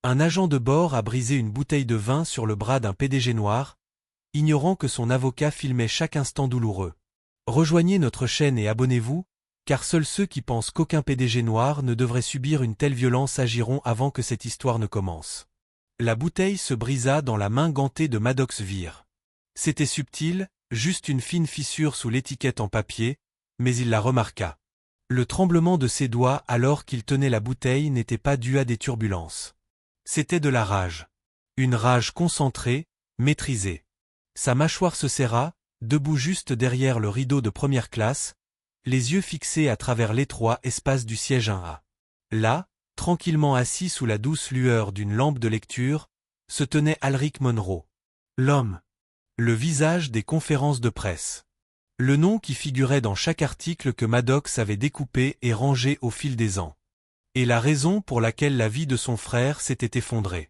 Un agent de bord a brisé une bouteille de vin sur le bras d'un PDG noir, ignorant que son avocat filmait chaque instant douloureux. Rejoignez notre chaîne et abonnez-vous, car seuls ceux qui pensent qu'aucun PDG noir ne devrait subir une telle violence agiront avant que cette histoire ne commence. La bouteille se brisa dans la main gantée de Maddox Vere. C'était subtil, juste une fine fissure sous l'étiquette en papier, mais il la remarqua. Le tremblement de ses doigts alors qu'il tenait la bouteille n'était pas dû à des turbulences. C'était de la rage. Une rage concentrée, maîtrisée. Sa mâchoire se serra, debout juste derrière le rideau de première classe, les yeux fixés à travers l'étroit espace du siège 1A. Là, tranquillement assis sous la douce lueur d'une lampe de lecture, se tenait Alric Monroe. L'homme. Le visage des conférences de presse. Le nom qui figurait dans chaque article que Maddox avait découpé et rangé au fil des ans. Et la raison pour laquelle la vie de son frère s'était effondrée.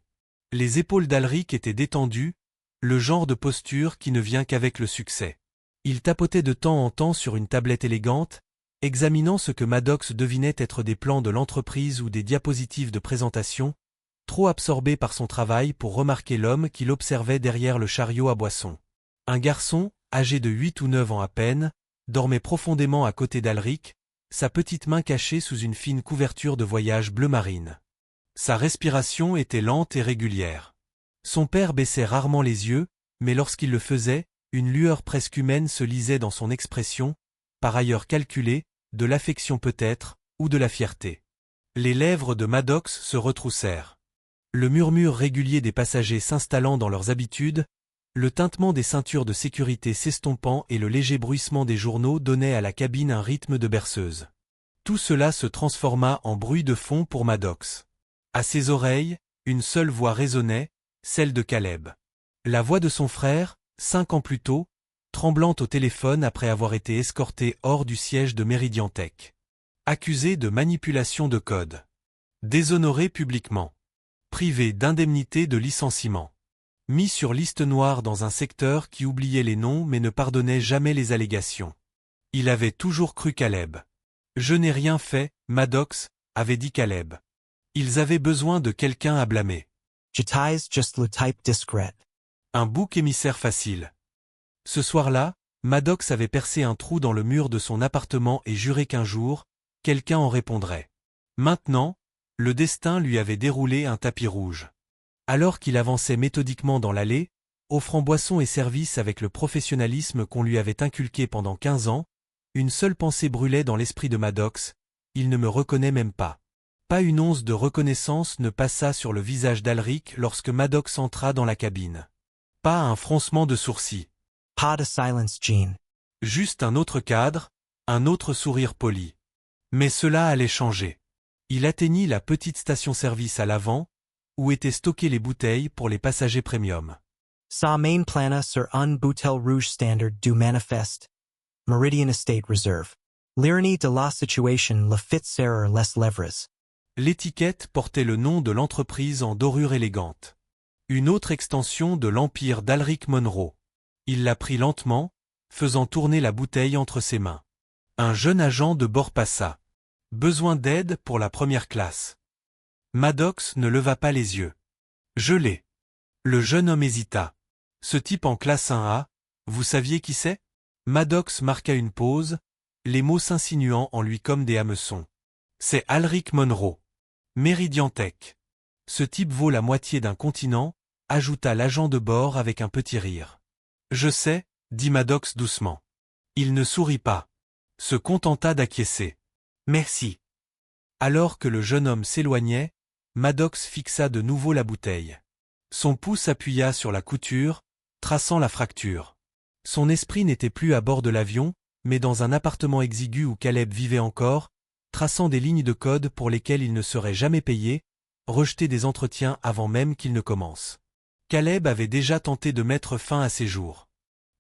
Les épaules d'Alric étaient détendues, le genre de posture qui ne vient qu'avec le succès. Il tapotait de temps en temps sur une tablette élégante, examinant ce que Maddox devinait être des plans de l'entreprise ou des diapositives de présentation, trop absorbé par son travail pour remarquer l'homme qui l'observait derrière le chariot à boissons. Un garçon, âgé de 8 ou 9 ans à peine, dormait profondément à côté d'Alric, sa petite main cachée sous une fine couverture de voyage bleu marine. Sa respiration était lente et régulière. Son père baissait rarement les yeux, mais lorsqu'il le faisait, une lueur presque humaine se lisait dans son expression, par ailleurs calculée, de l'affection peut-être, ou de la fierté. Les lèvres de Maddox se retroussèrent. Le murmure régulier des passagers s'installant dans leurs habitudes, le tintement des ceintures de sécurité s'estompant et le léger bruissement des journaux donnaient à la cabine un rythme de berceuse. Tout cela se transforma en bruit de fond pour Maddox. À ses oreilles, une seule voix résonnait, celle de Caleb. La voix de son frère, 5 ans plus tôt, tremblante au téléphone après avoir été escorté hors du siège de Meridian Tech. Accusé de manipulation de code. Déshonoré publiquement. Privé d'indemnité de licenciement. Mis sur liste noire dans un secteur qui oubliait les noms mais ne pardonnait jamais les allégations. Il avait toujours cru Caleb. Je n'ai rien fait, Maddox, avait dit Caleb. Ils avaient besoin de quelqu'un à blâmer. J'étais juste le type discret. Un bouc émissaire facile. Ce soir-là, Maddox avait percé un trou dans le mur de son appartement et juré qu'un jour, quelqu'un en répondrait. Maintenant, le destin lui avait déroulé un tapis rouge. Alors qu'il avançait méthodiquement dans l'allée, offrant boissons et services avec le professionnalisme qu'on lui avait inculqué pendant 15 ans, une seule pensée brûlait dans l'esprit de Maddox, il ne me reconnaît même pas. Pas une once de reconnaissance ne passa sur le visage d'Alric lorsque Maddox entra dans la cabine. Pas un froncement de sourcils. Pas de silence, Jean. Juste un autre cadre, un autre sourire poli. Mais cela allait changer. Il atteignit la petite station-service à l'avant, où étaient stockées les bouteilles pour les passagers premium. Sa main plana sur un bouteille rouge standard du manifeste. Meridian Estate Reserve. L'ironie de la situation le fit serrer les lèvres. L'étiquette portait le nom de l'entreprise en dorure élégante. Une autre extension de l'empire d'Alric Monroe. Il la prit lentement, faisant tourner la bouteille entre ses mains. Un jeune agent de bord passa. Besoin d'aide pour la première classe. Maddox ne leva pas les yeux. Je l'ai. Le jeune homme hésita. Ce type en classe 1A, vous saviez qui c'est? Maddox marqua une pause, les mots s'insinuant en lui comme des hameçons. C'est Alric Monroe. Meridian Tech. Ce type vaut la moitié d'un continent, ajouta l'agent de bord avec un petit rire. Je sais, dit Maddox doucement. Il ne sourit pas. Se contenta d'acquiescer. Merci. Alors que le jeune homme s'éloignait, Maddox fixa de nouveau la bouteille. Son pouce appuya sur la couture, traçant la fracture. Son esprit n'était plus à bord de l'avion, mais dans un appartement exigu où Caleb vivait encore, traçant des lignes de code pour lesquelles il ne serait jamais payé, rejeter des entretiens avant même qu'ils ne commencent. Caleb avait déjà tenté de mettre fin à ses jours.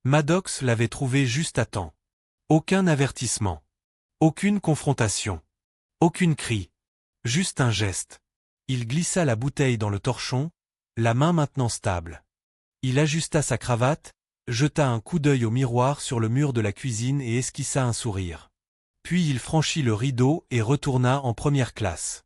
Maddox l'avait trouvé juste à temps. Aucun avertissement. Aucune confrontation. Aucune cri. Juste un geste. Il glissa la bouteille dans le torchon, la main maintenant stable. Il ajusta sa cravate, jeta un coup d'œil au miroir sur le mur de la cuisine et esquissa un sourire. Puis il franchit le rideau et retourna en première classe.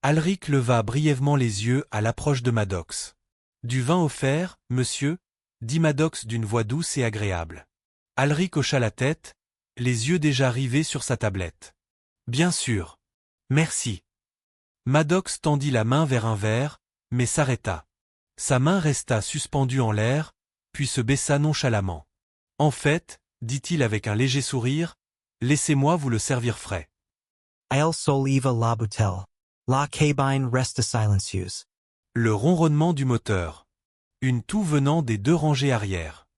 Alric leva brièvement les yeux à l'approche de Maddox. Du vin offert, monsieur, dit Maddox d'une voix douce et agréable. Alric hocha la tête, les yeux déjà rivés sur sa tablette. Bien sûr. Merci. Maddox tendit la main vers un verre, mais s'arrêta. Sa main resta suspendue en l'air, puis se baissa nonchalamment. En fait, dit-il avec un léger sourire, laissez-moi vous le servir frais. I'll soliva la bouteille. La cabine reste silencieuse. Le ronronnement du moteur. Une toux venant des deux rangées arrière.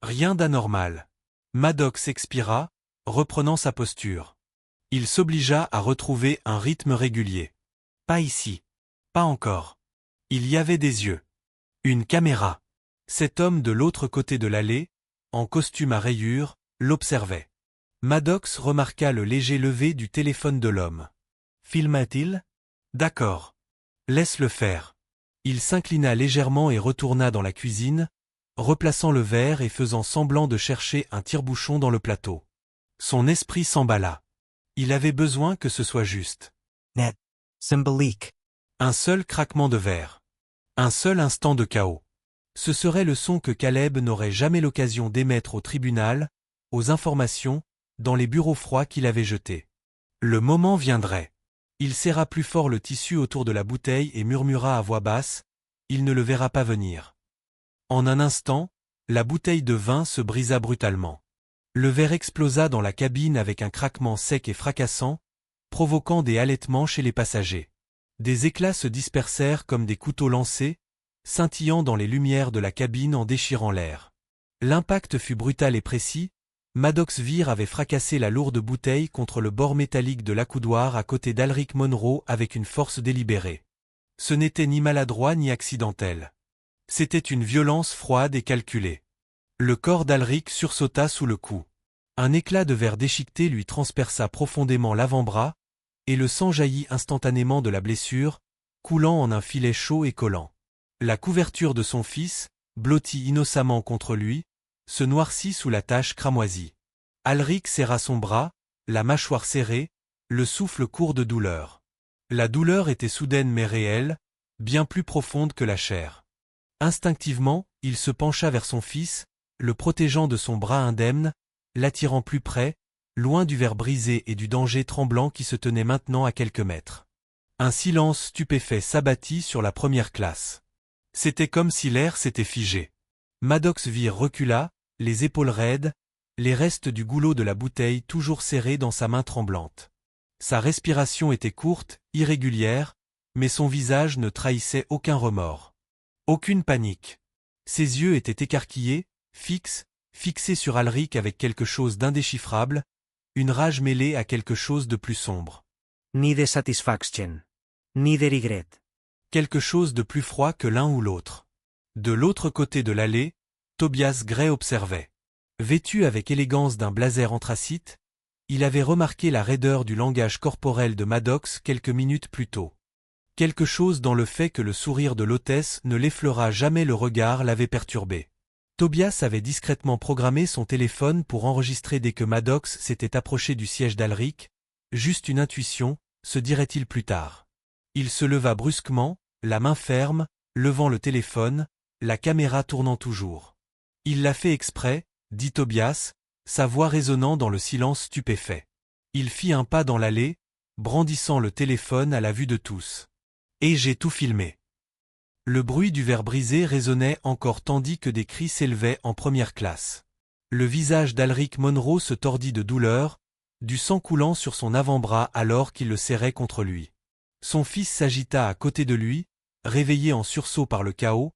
Rien d'anormal. Maddox expira, reprenant sa posture. Il s'obligea à retrouver un rythme régulier. Pas ici. Pas encore. Il y avait des yeux. Une caméra. Cet homme de l'autre côté de l'allée, en costume à rayures, l'observait. Maddox remarqua le léger lever du téléphone de l'homme. Filma-t-il ? D'accord. Laisse-le faire. Il s'inclina légèrement et retourna dans la cuisine, replaçant le verre et faisant semblant de chercher un tire-bouchon dans le plateau. Son esprit s'emballa. Il avait besoin que ce soit juste. Net. Symbolique. Un seul craquement de verre. Un seul instant de chaos. Ce serait le son que Caleb n'aurait jamais l'occasion d'émettre au tribunal, aux informations, dans les bureaux froids qu'il avait jetés. Le moment viendrait. Il serra plus fort le tissu autour de la bouteille et murmura à voix basse, il ne le verra pas venir. En un instant, la bouteille de vin se brisa brutalement. Le verre explosa dans la cabine avec un craquement sec et fracassant, provoquant des halètements chez les passagers. Des éclats se dispersèrent comme des couteaux lancés, scintillant dans les lumières de la cabine en déchirant l'air. L'impact fut brutal et précis. Maddox Vere avait fracassé la lourde bouteille contre le bord métallique de l'accoudoir à côté d'Alric Monroe avec une force délibérée. Ce n'était ni maladroit ni accidentel. C'était une violence froide et calculée. Le corps d'Alric sursauta sous le coup. Un éclat de verre déchiqueté lui transperça profondément l'avant-bras, et le sang jaillit instantanément de la blessure, coulant en un filet chaud et collant. La couverture de son fils, blottie innocemment contre lui, se noircit sous la tache cramoisie. Alric serra son bras, la mâchoire serrée, le souffle court de douleur. La douleur était soudaine mais réelle, bien plus profonde que la chair. Instinctivement, il se pencha vers son fils, le protégeant de son bras indemne, l'attirant plus près, loin du verre brisé et du danger tremblant qui se tenait maintenant à quelques mètres. Un silence stupéfait s'abattit sur la première classe. C'était comme si l'air s'était figé. Maddox Vere recula, les épaules raides, les restes du goulot de la bouteille toujours serrés dans sa main tremblante. Sa respiration était courte, irrégulière, mais son visage ne trahissait aucun remords. Aucune panique. Ses yeux étaient écarquillés, fixés sur Alric avec quelque chose d'indéchiffrable, une rage mêlée à quelque chose de plus sombre. Ni de satisfaction. Ni de regret. Quelque chose de plus froid que l'un ou l'autre. De l'autre côté de l'allée, Tobias Gray observait. Vêtu avec élégance d'un blazer anthracite, il avait remarqué la raideur du langage corporel de Maddox quelques minutes plus tôt. Quelque chose dans le fait que le sourire de l'hôtesse ne l'effleura jamais le regard l'avait perturbé. Tobias avait discrètement programmé son téléphone pour enregistrer dès que Maddox s'était approché du siège d'Alric, juste une intuition, se dirait-il plus tard. Il se leva brusquement, la main ferme, levant le téléphone, la caméra tournant toujours. Il l'a fait exprès, dit Tobias, sa voix résonnant dans le silence stupéfait. Il fit un pas dans l'allée, brandissant le téléphone à la vue de tous. Et j'ai tout filmé. Le bruit du verre brisé résonnait encore tandis que des cris s'élevaient en première classe. Le visage d'Alric Monroe se tordit de douleur, du sang coulant sur son avant-bras alors qu'il le serrait contre lui. Son fils s'agita à côté de lui, réveillé en sursaut par le chaos,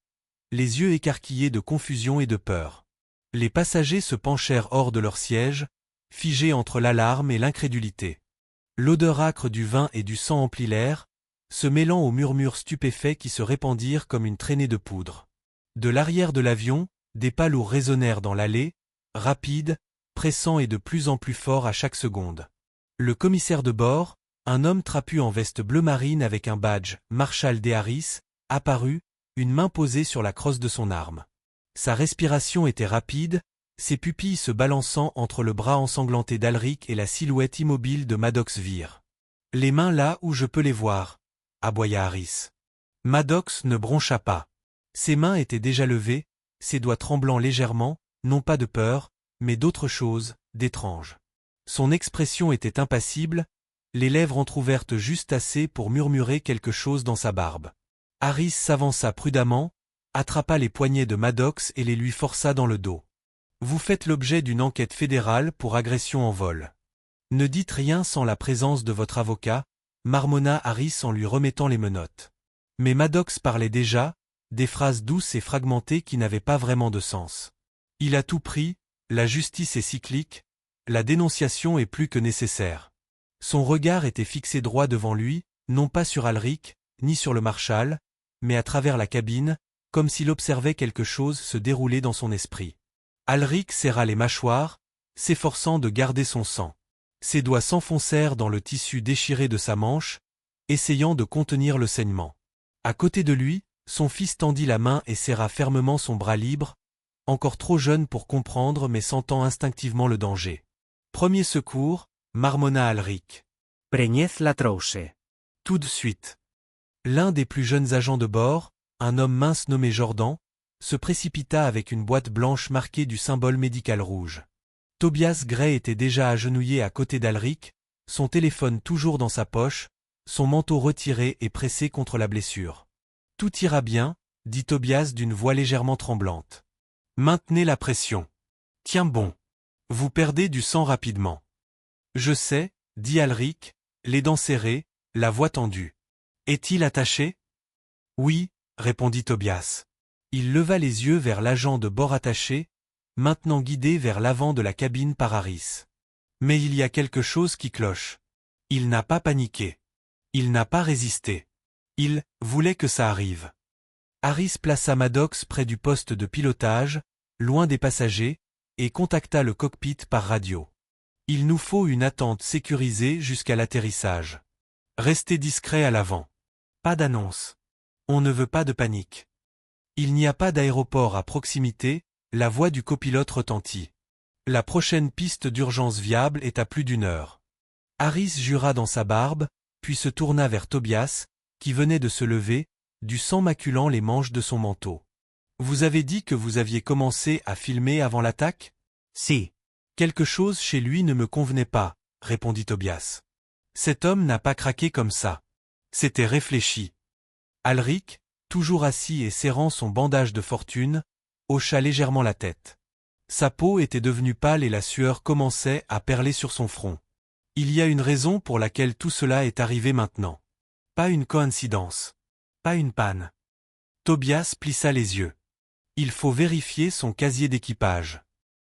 les yeux écarquillés de confusion et de peur. Les passagers se penchèrent hors de leur siège, figés entre l'alarme et l'incrédulité. L'odeur âcre du vin et du sang emplit l'air, se mêlant aux murmures stupéfaits qui se répandirent comme une traînée de poudre. De l'arrière de l'avion, des pas lourds résonnèrent dans l'allée, rapides, pressants et de plus en plus forts à chaque seconde. Le commissaire de bord, un homme trapu en veste bleu marine avec un badge « Marshal des Harris », apparut, une main posée sur la crosse de son arme. Sa respiration était rapide, ses pupilles se balançant entre le bras ensanglanté d'Alric et la silhouette immobile de Maddox Vere. « Les mains là où je peux les voir », aboya Harris. Maddox ne broncha pas. Ses mains étaient déjà levées, ses doigts tremblant légèrement, non pas de peur, mais d'autre chose, d'étrange. Son expression était impassible, les lèvres entr'ouvertes juste assez pour murmurer quelque chose dans sa barbe. Harris s'avança prudemment, attrapa les poignets de Maddox et les lui força dans le dos. « Vous faites l'objet d'une enquête fédérale pour agression en vol. Ne dites rien sans la présence de votre avocat, marmonna Harris en lui remettant les menottes. Mais Maddox parlait déjà, des phrases douces et fragmentées qui n'avaient pas vraiment de sens. Il a tout pris, la justice est cyclique, la dénonciation est plus que nécessaire. Son regard était fixé droit devant lui, non pas sur Alric, ni sur le marshal, mais à travers la cabine, comme s'il observait quelque chose se dérouler dans son esprit. Alric serra les mâchoires, s'efforçant de garder son sang. Ses doigts s'enfoncèrent dans le tissu déchiré de sa manche, essayant de contenir le saignement. À côté de lui, son fils tendit la main et serra fermement son bras libre, encore trop jeune pour comprendre mais sentant instinctivement le danger. Premier secours, marmonna Alric. Preñez la trousse. Tout de suite. L'un des plus jeunes agents de bord, un homme mince nommé Jordan, se précipita avec une boîte blanche marquée du symbole médical rouge. Tobias Gray était déjà agenouillé à côté d'Alric, son téléphone toujours dans sa poche, son manteau retiré et pressé contre la blessure. « Tout ira bien, » dit Tobias d'une voix légèrement tremblante. « Maintenez la pression. Tiens bon. Vous perdez du sang rapidement. »« Je sais, » dit Alric, les dents serrées, la voix tendue. « Est-il attaché ?»« Oui, » répondit Tobias. Il leva les yeux vers l'agent de bord attaché, maintenant guidé vers l'avant de la cabine par Harris. Mais il y a quelque chose qui cloche. Il n'a pas paniqué. Il n'a pas résisté. Il voulait que ça arrive. Harris plaça Maddox près du poste de pilotage, loin des passagers, et contacta le cockpit par radio. Il nous faut une attente sécurisée jusqu'à l'atterrissage. Restez discret à l'avant. Pas d'annonce. On ne veut pas de panique. Il n'y a pas d'aéroport à proximité, la voix du copilote retentit. La prochaine piste d'urgence viable est à plus d'1 heure. Harris jura dans sa barbe, puis se tourna vers Tobias, qui venait de se lever, du sang maculant les manches de son manteau. Vous avez dit que vous aviez commencé à filmer avant l'attaque ? Si. Quelque chose chez lui ne me convenait pas, répondit Tobias. Cet homme n'a pas craqué comme ça. C'était réfléchi. Alric, toujours assis et serrant son bandage de fortune, hocha légèrement la tête. Sa peau était devenue pâle et la sueur commençait à perler sur son front. Il y a une raison pour laquelle tout cela est arrivé maintenant. Pas une coïncidence. Pas une panne. Tobias plissa les yeux. Il faut vérifier son casier d'équipage.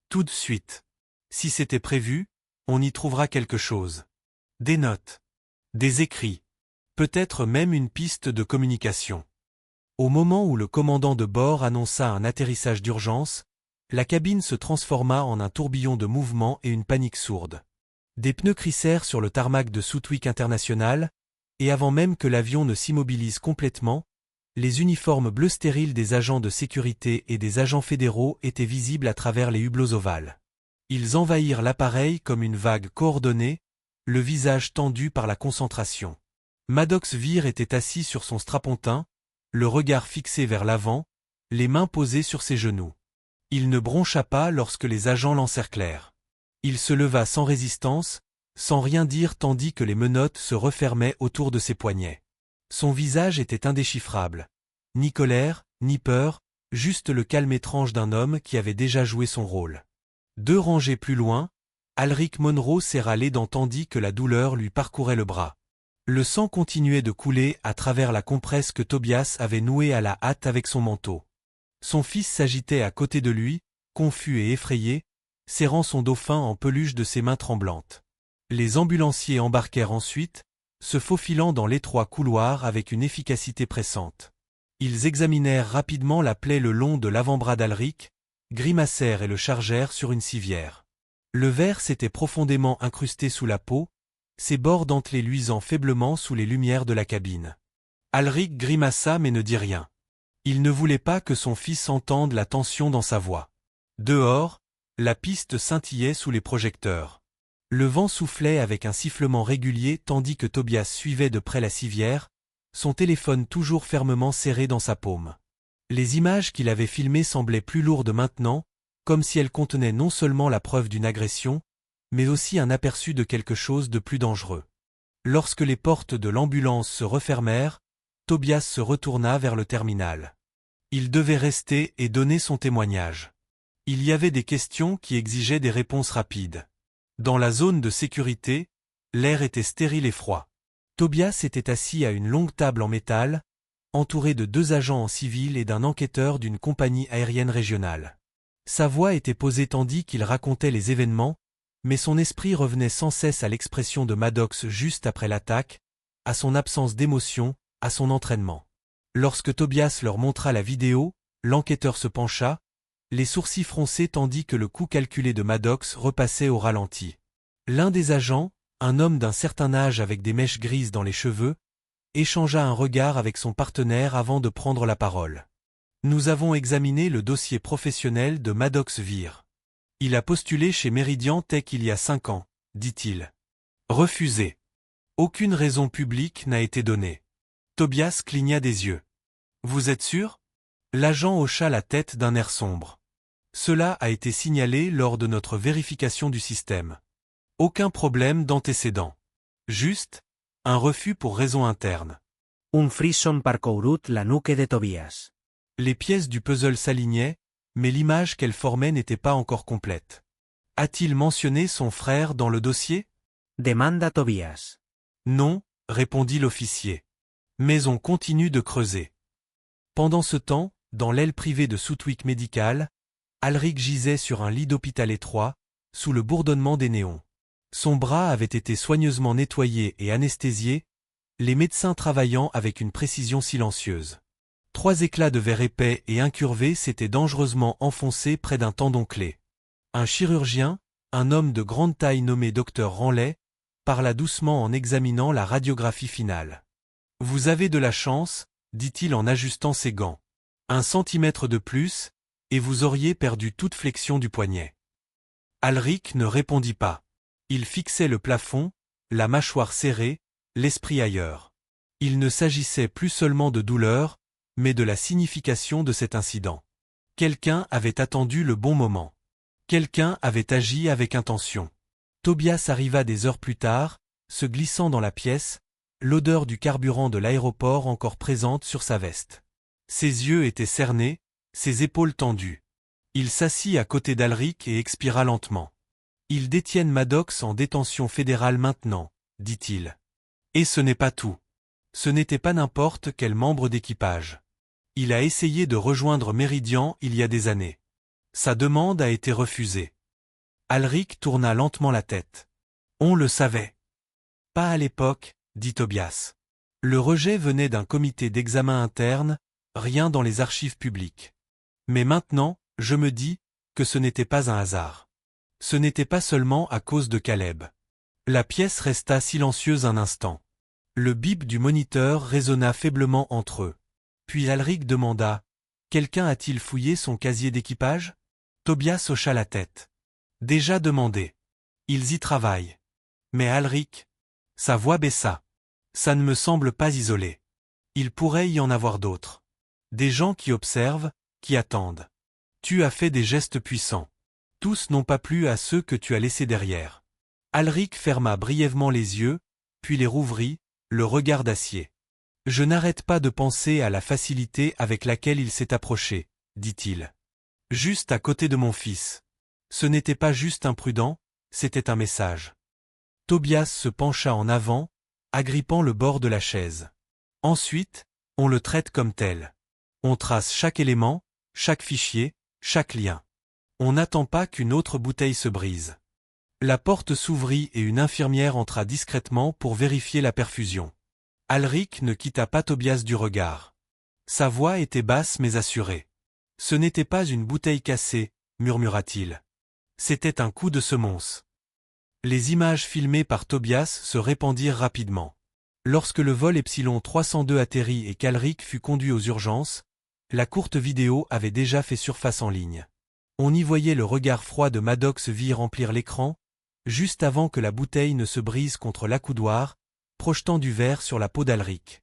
Tout de suite. Si c'était prévu, on y trouvera quelque chose. Des notes. Des écrits. Peut-être même une piste de communication. Au moment où le commandant de bord annonça un atterrissage d'urgence, la cabine se transforma en un tourbillon de mouvements et une panique sourde. Des pneus crissèrent sur le tarmac de Southwick International, et avant même que l'avion ne s'immobilise complètement, les uniformes bleus stériles des agents de sécurité et des agents fédéraux étaient visibles à travers les hublots ovales. Ils envahirent l'appareil comme une vague coordonnée, le visage tendu par la concentration. Maddox Vere était assis sur son strapontin, le regard fixé vers l'avant, les mains posées sur ses genoux. Il ne broncha pas lorsque les agents l'encerclèrent. Il se leva sans résistance, sans rien dire tandis que les menottes se refermaient autour de ses poignets. Son visage était indéchiffrable. Ni colère, ni peur, juste le calme étrange d'un homme qui avait déjà joué son rôle. 2 rangées plus loin, Alric Monroe serra les dents tandis que la douleur lui parcourait le bras. Le sang continuait de couler à travers la compresse que Tobias avait nouée à la hâte avec son manteau. Son fils s'agitait à côté de lui, confus et effrayé, serrant son dauphin en peluche de ses mains tremblantes. Les ambulanciers embarquèrent ensuite, se faufilant dans l'étroit couloir avec une efficacité pressante. Ils examinèrent rapidement la plaie le long de l'avant-bras d'Alric, grimacèrent et le chargèrent sur une civière. Le verre s'était profondément incrusté sous la peau, ses bords dentelés luisant faiblement sous les lumières de la cabine. Alric grimaça mais ne dit rien. Il ne voulait pas que son fils entende la tension dans sa voix. Dehors, la piste scintillait sous les projecteurs. Le vent soufflait avec un sifflement régulier tandis que Tobias suivait de près la civière, son téléphone toujours fermement serré dans sa paume. Les images qu'il avait filmées semblaient plus lourdes maintenant, comme si elles contenaient non seulement la preuve d'une agression, mais aussi un aperçu de quelque chose de plus dangereux. Lorsque les portes de l'ambulance se refermèrent, Tobias se retourna vers le terminal. Il devait rester et donner son témoignage. Il y avait des questions qui exigeaient des réponses rapides. Dans la zone de sécurité, l'air était stérile et froid. Tobias était assis à une longue table en métal, entouré de 2 agents en civil et d'un enquêteur d'une compagnie aérienne régionale. Sa voix était posée tandis qu'il racontait les événements, mais son esprit revenait sans cesse à l'expression de Maddox juste après l'attaque, à son absence d'émotion, à son entraînement. Lorsque Tobias leur montra la vidéo, l'enquêteur se pencha, les sourcils froncés tandis que le coup calculé de Maddox repassait au ralenti. L'un des agents, un homme d'un certain âge avec des mèches grises dans les cheveux, échangea un regard avec son partenaire avant de prendre la parole. « Nous avons examiné le dossier professionnel de Maddox Vere. Il a postulé chez Meridian Tech il y a 5 ans, dit-il. Refusé. Aucune raison publique n'a été donnée. » Tobias cligna des yeux. « Vous êtes sûr ?» L'agent hocha la tête d'un air sombre. « Cela a été signalé lors de notre vérification du système. Aucun problème d'antécédent. Juste, un refus pour raison interne. » Un frisson parcourut la nuque de Tobias. Les pièces du puzzle s'alignaient, mais l'image qu'elles formaient n'était pas encore complète. A-t-il mentionné son frère dans le dossier? Demanda Tobias. Non, répondit l'officier. Mais on continue de creuser. Pendant ce temps, dans l'aile privée de Southwick Medical, Alric gisait sur un lit d'hôpital étroit, sous le bourdonnement des néons. Son bras avait été soigneusement nettoyé et anesthésié, les médecins travaillant avec une précision silencieuse. 3 éclats de verre épais et incurvés s'étaient dangereusement enfoncés près d'un tendon clé. Un chirurgien, un homme de grande taille nommé Dr Ranley, parla doucement en examinant la radiographie finale. « Vous avez de la chance, dit-il en ajustant ses gants. 1 centimètre de plus, et vous auriez perdu toute flexion du poignet. » Alric ne répondit pas. Il fixait le plafond, la mâchoire serrée, l'esprit ailleurs. Il ne s'agissait plus seulement de douleur, mais de la signification de cet incident. Quelqu'un avait attendu le bon moment. Quelqu'un avait agi avec intention. Tobias arriva des heures plus tard, se glissant dans la pièce, l'odeur du carburant de l'aéroport encore présente sur sa veste. Ses yeux étaient cernés, ses épaules tendues. Il s'assit à côté d'Alric et expira lentement. « Ils détiennent Maddox en détention fédérale maintenant, dit-il. Et ce n'est pas tout. Ce n'était pas n'importe quel membre d'équipage. Il a essayé de rejoindre Meridian il y a des années. Sa demande a été refusée. » Alric tourna lentement la tête. « On le savait. »« Pas à l'époque, » dit Tobias. Le rejet venait d'un comité d'examen interne, rien dans les archives publiques. Mais maintenant, je me dis que ce n'était pas un hasard. Ce n'était pas seulement à cause de Caleb. La pièce resta silencieuse un instant. Le bip du moniteur résonna faiblement entre eux. Puis Alric demanda « Quelqu'un a-t-il fouillé son casier d'équipage ?» Tobias hocha la tête. « Déjà demandé. Ils y travaillent. » Mais Alric, sa voix baissa. « Ça ne me semble pas isolé. Il pourrait y en avoir d'autres. Des gens qui observent, qui attendent. Tu as fait des gestes puissants. Tous n'ont pas plu à ceux que tu as laissés derrière. » Alric ferma brièvement les yeux, puis les rouvrit, le regard d'acier. « Je n'arrête pas de penser à la facilité avec laquelle il s'est approché, dit-il. Juste à côté de mon fils. Ce n'était pas juste imprudent, c'était un message. » Tobias se pencha en avant, agrippant le bord de la chaise. Ensuite, on le traite comme tel. On trace chaque élément, chaque fichier, chaque lien. On n'attend pas qu'une autre bouteille se brise. La porte s'ouvrit et une infirmière entra discrètement pour vérifier la perfusion. Alric ne quitta pas Tobias du regard. Sa voix était basse mais assurée. « Ce n'était pas une bouteille cassée, murmura-t-il. C'était un coup de semonce. » Les images filmées par Tobias se répandirent rapidement. Lorsque le vol Epsilon 302 atterrit et qu'Alric fut conduit aux urgences, la courte vidéo avait déjà fait surface en ligne. On y voyait le regard froid de Maddox Vere remplir l'écran, juste avant que la bouteille ne se brise contre l'accoudoir, projetant du verre sur la peau d'Alric.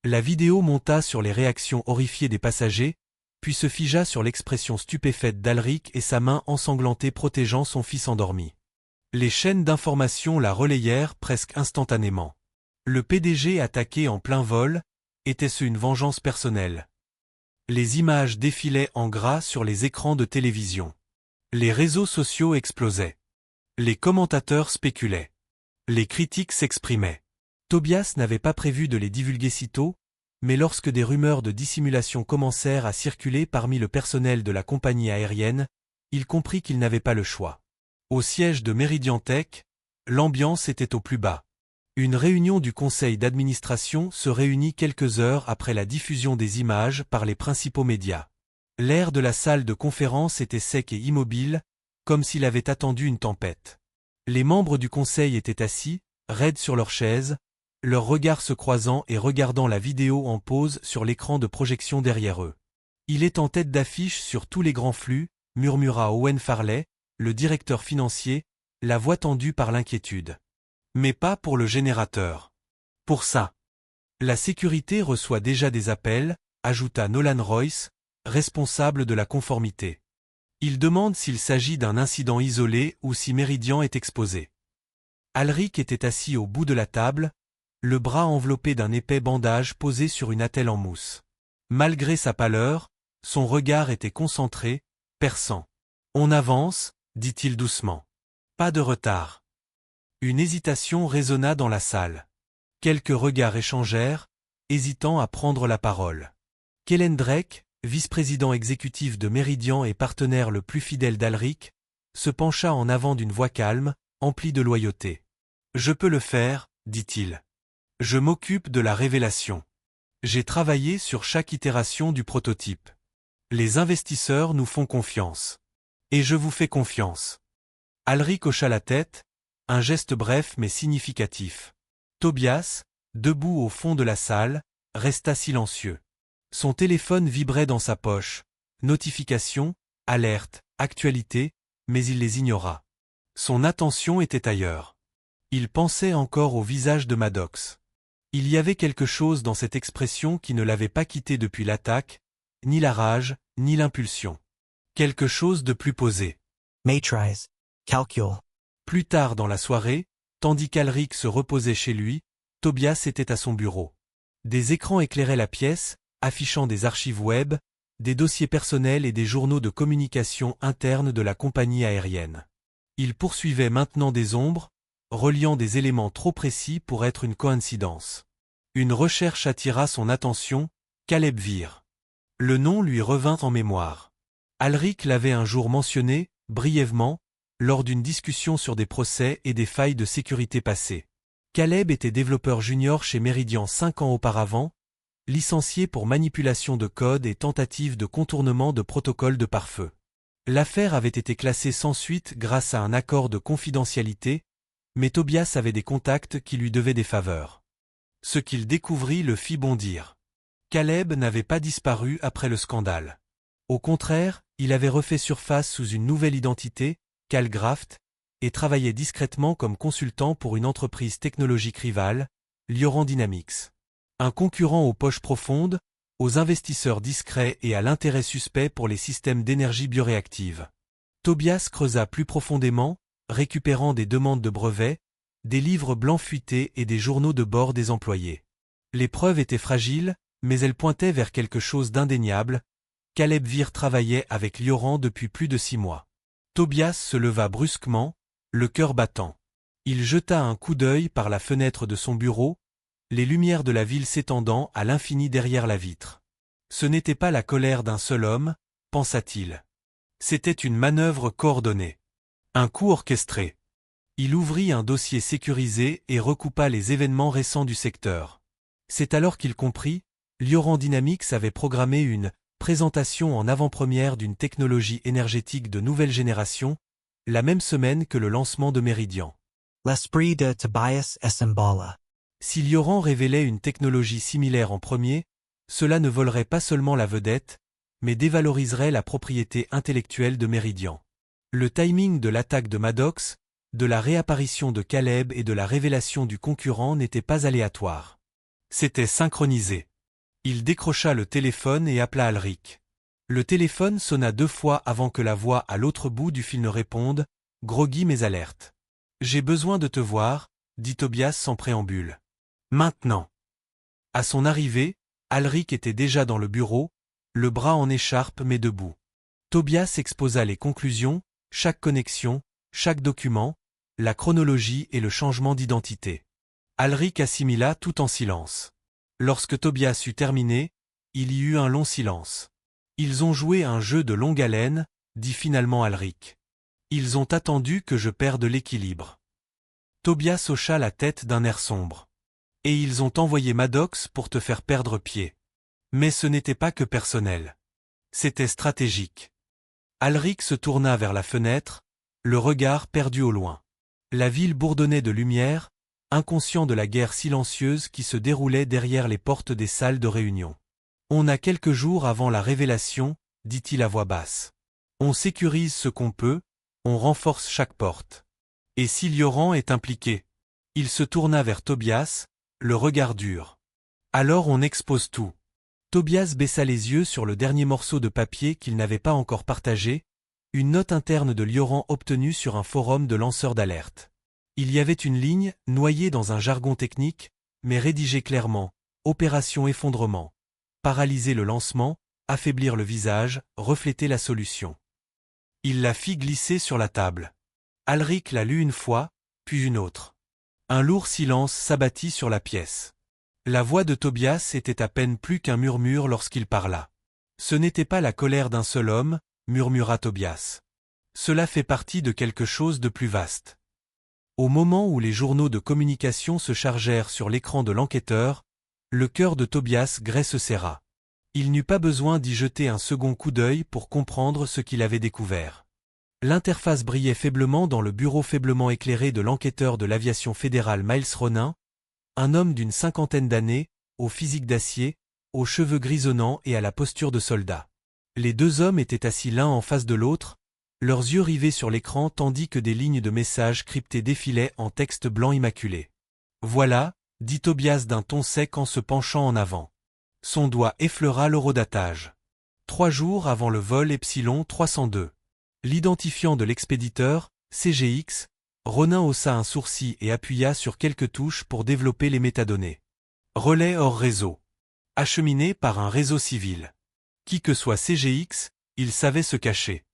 La vidéo monta sur les réactions horrifiées des passagers, puis se figea sur l'expression stupéfaite d'Alric et sa main ensanglantée protégeant son fils endormi. Les chaînes d'information la relayèrent presque instantanément. Le PDG attaqué en plein vol, était-ce une vengeance personnelle? Les images défilaient en gras sur les écrans de télévision. Les réseaux sociaux explosaient. Les commentateurs spéculaient. Les critiques s'exprimaient. Tobias n'avait pas prévu de les divulguer si tôt, mais lorsque des rumeurs de dissimulation commencèrent à circuler parmi le personnel de la compagnie aérienne, il comprit qu'il n'avait pas le choix. Au siège de Meridian Tech, l'ambiance était au plus bas. Une réunion du conseil d'administration se réunit quelques heures après la diffusion des images par les principaux médias. L'air de la salle de conférence était sec et immobile, comme s'il avait attendu une tempête. Les membres du conseil étaient assis, raides sur leurs chaises, leurs regards se croisant et regardant la vidéo en pause sur l'écran de projection derrière eux. Il est en tête d'affiche sur tous les grands flux, murmura Owen Farley, le directeur financier, la voix tendue par l'inquiétude. Mais pas pour le générateur. Pour ça. La sécurité reçoit déjà des appels, ajouta Nolan Royce, responsable de la conformité. Il demande s'il s'agit d'un incident isolé ou si Meridian est exposé. Alric était assis au bout de la table, le bras enveloppé d'un épais bandage posé sur une attelle en mousse. Malgré sa pâleur, son regard était concentré, perçant. « On avance », dit-il doucement. « Pas de retard. » Une hésitation résonna dans la salle. Quelques regards échangèrent, hésitant à prendre la parole. Kellen Drake, vice-président exécutif de Meridian et partenaire le plus fidèle d'Alric, se pencha en avant d'une voix calme, emplie de loyauté. « Je peux le faire, dit-il. Je m'occupe de la révélation. J'ai travaillé sur chaque itération du prototype. Les investisseurs nous font confiance. Et je vous fais confiance. » Alric hocha la tête, un geste bref mais significatif. Tobias, debout au fond de la salle, resta silencieux. Son téléphone vibrait dans sa poche. Notifications, alertes, actualités, mais il les ignora. Son attention était ailleurs. Il pensait encore au visage de Maddox. Il y avait quelque chose dans cette expression qui ne l'avait pas quitté depuis l'attaque, ni la rage, ni l'impulsion. Quelque chose de plus posé. Matrice. Calcul. Plus tard dans la soirée, tandis qu'Alric se reposait chez lui, Tobias était à son bureau. Des écrans éclairaient la pièce, affichant des archives web, des dossiers personnels et des journaux de communication interne de la compagnie aérienne. Il poursuivait maintenant des ombres, reliant des éléments trop précis pour être une coïncidence. Une recherche attira son attention, Caleb Veer. Le nom lui revint en mémoire. Alric l'avait un jour mentionné, brièvement, lors d'une discussion sur des procès et des failles de sécurité passées. Caleb était développeur junior chez Meridian 5 ans auparavant, licencié pour manipulation de code et tentative de contournement de protocole de pare-feu. L'affaire avait été classée sans suite grâce à un accord de confidentialité, mais Tobias avait des contacts qui lui devaient des faveurs. Ce qu'il découvrit le fit bondir. Caleb n'avait pas disparu après le scandale. Au contraire, il avait refait surface sous une nouvelle identité, Calgraft, et travaillait discrètement comme consultant pour une entreprise technologique rivale, Lioran Dynamics. Un concurrent aux poches profondes, aux investisseurs discrets et à l'intérêt suspect pour les systèmes d'énergie bioréactive. Tobias creusa plus profondément, récupérant des demandes de brevets, des livres blancs fuités et des journaux de bord des employés. Les preuves étaient fragiles, mais elles pointaient vers quelque chose d'indéniable. Caleb Veer travaillait avec Lioran depuis plus de 6 mois. Tobias se leva brusquement, le cœur battant. Il jeta un coup d'œil par la fenêtre de son bureau, les lumières de la ville s'étendant à l'infini derrière la vitre. Ce n'était pas la colère d'un seul homme, pensa-t-il. C'était une manœuvre coordonnée. Un coup orchestré. Il ouvrit un dossier sécurisé et recoupa les événements récents du secteur. C'est alors qu'il comprit, Lioran Dynamics avait programmé une présentation en avant-première d'une technologie énergétique de nouvelle génération, la même semaine que le lancement de Meridian. L'esprit de Tobias Essembala. Si Lioran révélait une technologie similaire en premier, cela ne volerait pas seulement la vedette, mais dévaloriserait la propriété intellectuelle de Meridian. Le timing de l'attaque de Maddox, de la réapparition de Caleb et de la révélation du concurrent n'était pas aléatoire. C'était synchronisé. Il décrocha le téléphone et appela Alric. Le téléphone sonna 2 fois avant que la voix à l'autre bout du fil ne réponde, groggy mais alerte. « J'ai besoin de te voir », dit Tobias sans préambule. « Maintenant ». À son arrivée, Alric était déjà dans le bureau, le bras en écharpe mais debout. Tobias exposa les conclusions, chaque connexion, chaque document, la chronologie et le changement d'identité. Alric assimila tout en silence. Lorsque Tobias eut terminé, il y eut un long silence. Ils ont joué un jeu de longue haleine, dit finalement Alric. Ils ont attendu que je perde l'équilibre. Tobias hocha la tête d'un air sombre. Et ils ont envoyé Maddox pour te faire perdre pied. Mais ce n'était pas que personnel. C'était stratégique. Alric se tourna vers la fenêtre, le regard perdu au loin. La ville bourdonnait de lumière, inconscient de la guerre silencieuse qui se déroulait derrière les portes des salles de réunion. On a quelques jours avant la révélation, dit-il à voix basse. On sécurise ce qu'on peut, on renforce chaque porte. Et si Lioran est impliqué? Il se tourna vers Tobias, le regard dur. Alors on expose tout. Tobias baissa les yeux sur le dernier morceau de papier qu'il n'avait pas encore partagé, une note interne de Lioran obtenue sur un forum de lanceurs d'alerte. Il y avait une ligne, noyée dans un jargon technique, mais rédigée clairement, opération effondrement. Paralyser le lancement, affaiblir le visage, refléter la solution. Il la fit glisser sur la table. Alric la lut une fois, puis une autre. Un lourd silence s'abattit sur la pièce. La voix de Tobias était à peine plus qu'un murmure lorsqu'il parla. Ce n'était pas la colère d'un seul homme, murmura Tobias. Cela fait partie de quelque chose de plus vaste. Au moment où les journaux de communication se chargèrent sur l'écran de l'enquêteur, le cœur de Tobias Gray se serra. Il n'eut pas besoin d'y jeter un second coup d'œil pour comprendre ce qu'il avait découvert. L'interface brillait faiblement dans le bureau faiblement éclairé de l'enquêteur de l'aviation fédérale Miles Ronin, un homme d'une 50aine d'années, au physique d'acier, aux cheveux grisonnants et à la posture de soldat. Les 2 hommes étaient assis l'un en face de l'autre, leurs yeux rivés sur l'écran tandis que des lignes de messages cryptés défilaient en texte blanc immaculé. « Voilà », dit Tobias d'un ton sec en se penchant en avant. Son doigt effleura l'horodatage. 3 jours avant le vol Epsilon 302. L'identifiant de l'expéditeur, CGX, Ronin haussa un sourcil et appuya sur quelques touches pour développer les métadonnées. Relais hors réseau. Acheminé par un réseau civil. Qui que soit CGX, il savait se cacher.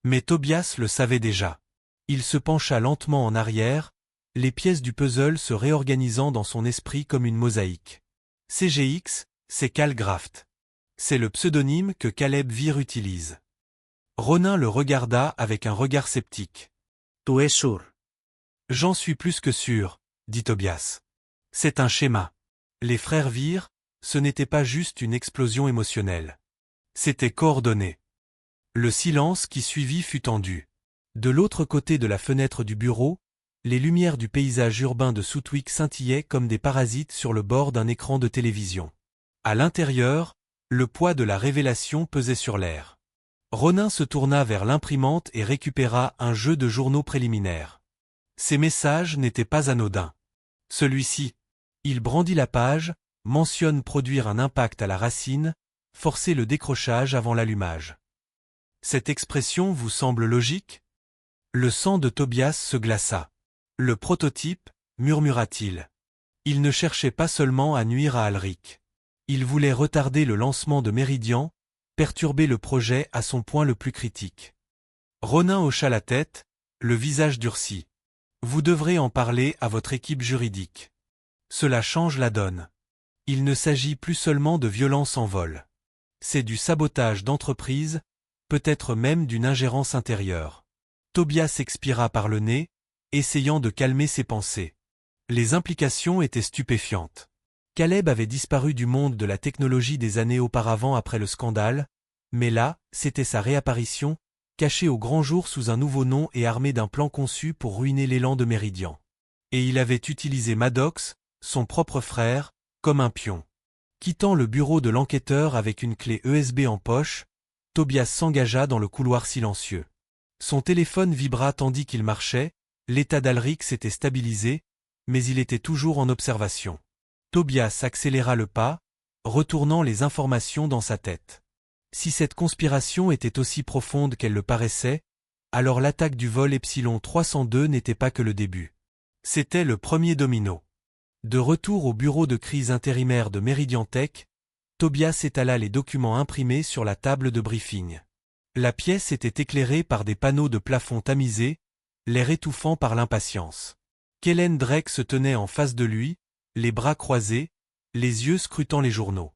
Mais Tobias le savait déjà. Il se pencha lentement en arrière, les pièces du puzzle se réorganisant dans son esprit comme une mosaïque. CGX, c'est Cal Graft. C'est le pseudonyme que Caleb Vir utilise. Ronin le regarda avec un regard sceptique. Tu es sûr? J'en suis plus que sûr, dit Tobias. C'est un schéma. Les frères Vir, ce n'était pas juste une explosion émotionnelle. C'était coordonné. Le silence qui suivit fut tendu. De l'autre côté de la fenêtre du bureau, les lumières du paysage urbain de Southwick scintillaient comme des parasites sur le bord d'un écran de télévision. À l'intérieur, le poids de la révélation pesait sur l'air. Ronin se tourna vers l'imprimante et récupéra un jeu de journaux préliminaires. Ces messages n'étaient pas anodins. Celui-ci, il brandit la page, mentionne produire un impact à la racine, forcer le décrochage avant l'allumage. Cette expression vous semble logique? Le sang de Tobias se glaça. Le prototype, murmura-t-il. Il ne cherchait pas seulement à nuire à Alric. Il voulait retarder le lancement de Méridian, perturber le projet à son point le plus critique. Ronin hocha la tête, le visage durci. Vous devrez en parler à votre équipe juridique. Cela change la donne. Il ne s'agit plus seulement de violence en vol. C'est du sabotage d'entreprise, peut-être même d'une ingérence intérieure. Tobias expira par le nez, essayant de calmer ses pensées. Les implications étaient stupéfiantes. Caleb avait disparu du monde de la technologie des années auparavant après le scandale, mais là, c'était sa réapparition, caché au grand jour sous un nouveau nom et armé d'un plan conçu pour ruiner l'élan de Méridian. Et il avait utilisé Maddox, son propre frère, comme un pion. Quittant le bureau de l'enquêteur avec une clé USB en poche, Tobias s'engagea dans le couloir silencieux. Son téléphone vibra tandis qu'il marchait, l'état d'Alric s'était stabilisé, mais il était toujours en observation. Tobias accéléra le pas, retournant les informations dans sa tête. Si cette conspiration était aussi profonde qu'elle le paraissait, alors l'attaque du vol Epsilon 302 n'était pas que le début. C'était le premier domino. De retour au bureau de crise intérimaire de Meridian Tech, Tobias étala les documents imprimés sur la table de briefing. La pièce était éclairée par des panneaux de plafond tamisés, l'air étouffant par l'impatience. Kellen Drake se tenait en face de lui, les bras croisés, les yeux scrutant les journaux.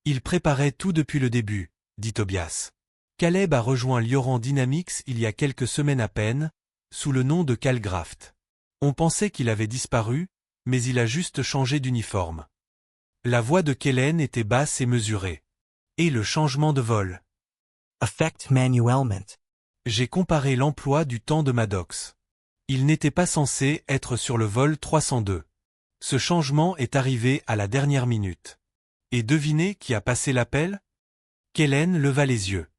Il préparait tout depuis le début, dit Tobias. Caleb a rejoint Lioran Dynamics il y a quelques semaines à peine, sous le nom de Calgraft. On pensait qu'il avait disparu, mais il a juste changé d'uniforme. La voix de Kellen était basse et mesurée. Et le changement de vol. Affect manuellement. J'ai comparé l'emploi du temps de Maddox. Il n'était pas censé être sur le vol 302. Ce changement est arrivé à la dernière minute. Et devinez qui a passé l'appel? Kellen leva les yeux.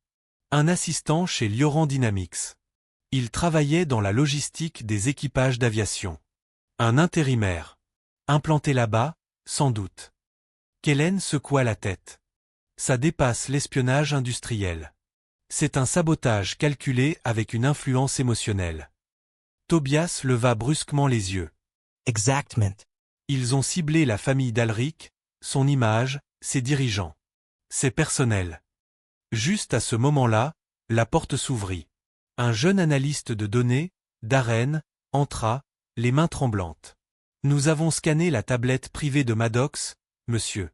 Un assistant chez Lioran Dynamics. Il travaillait dans la logistique des équipages d'aviation. Un intérimaire. Implanté là-bas, sans doute. Kellen secoua la tête. Ça dépasse l'espionnage industriel. C'est un sabotage calculé avec une influence émotionnelle. Tobias leva brusquement les yeux. Exactement. Ils ont ciblé la famille d'Alric, son image, ses dirigeants. C'est personnel. Juste à ce moment-là, la porte s'ouvrit. Un jeune analyste de données, Darren, entra, les mains tremblantes. Nous avons scanné la tablette privée de Maddox, monsieur.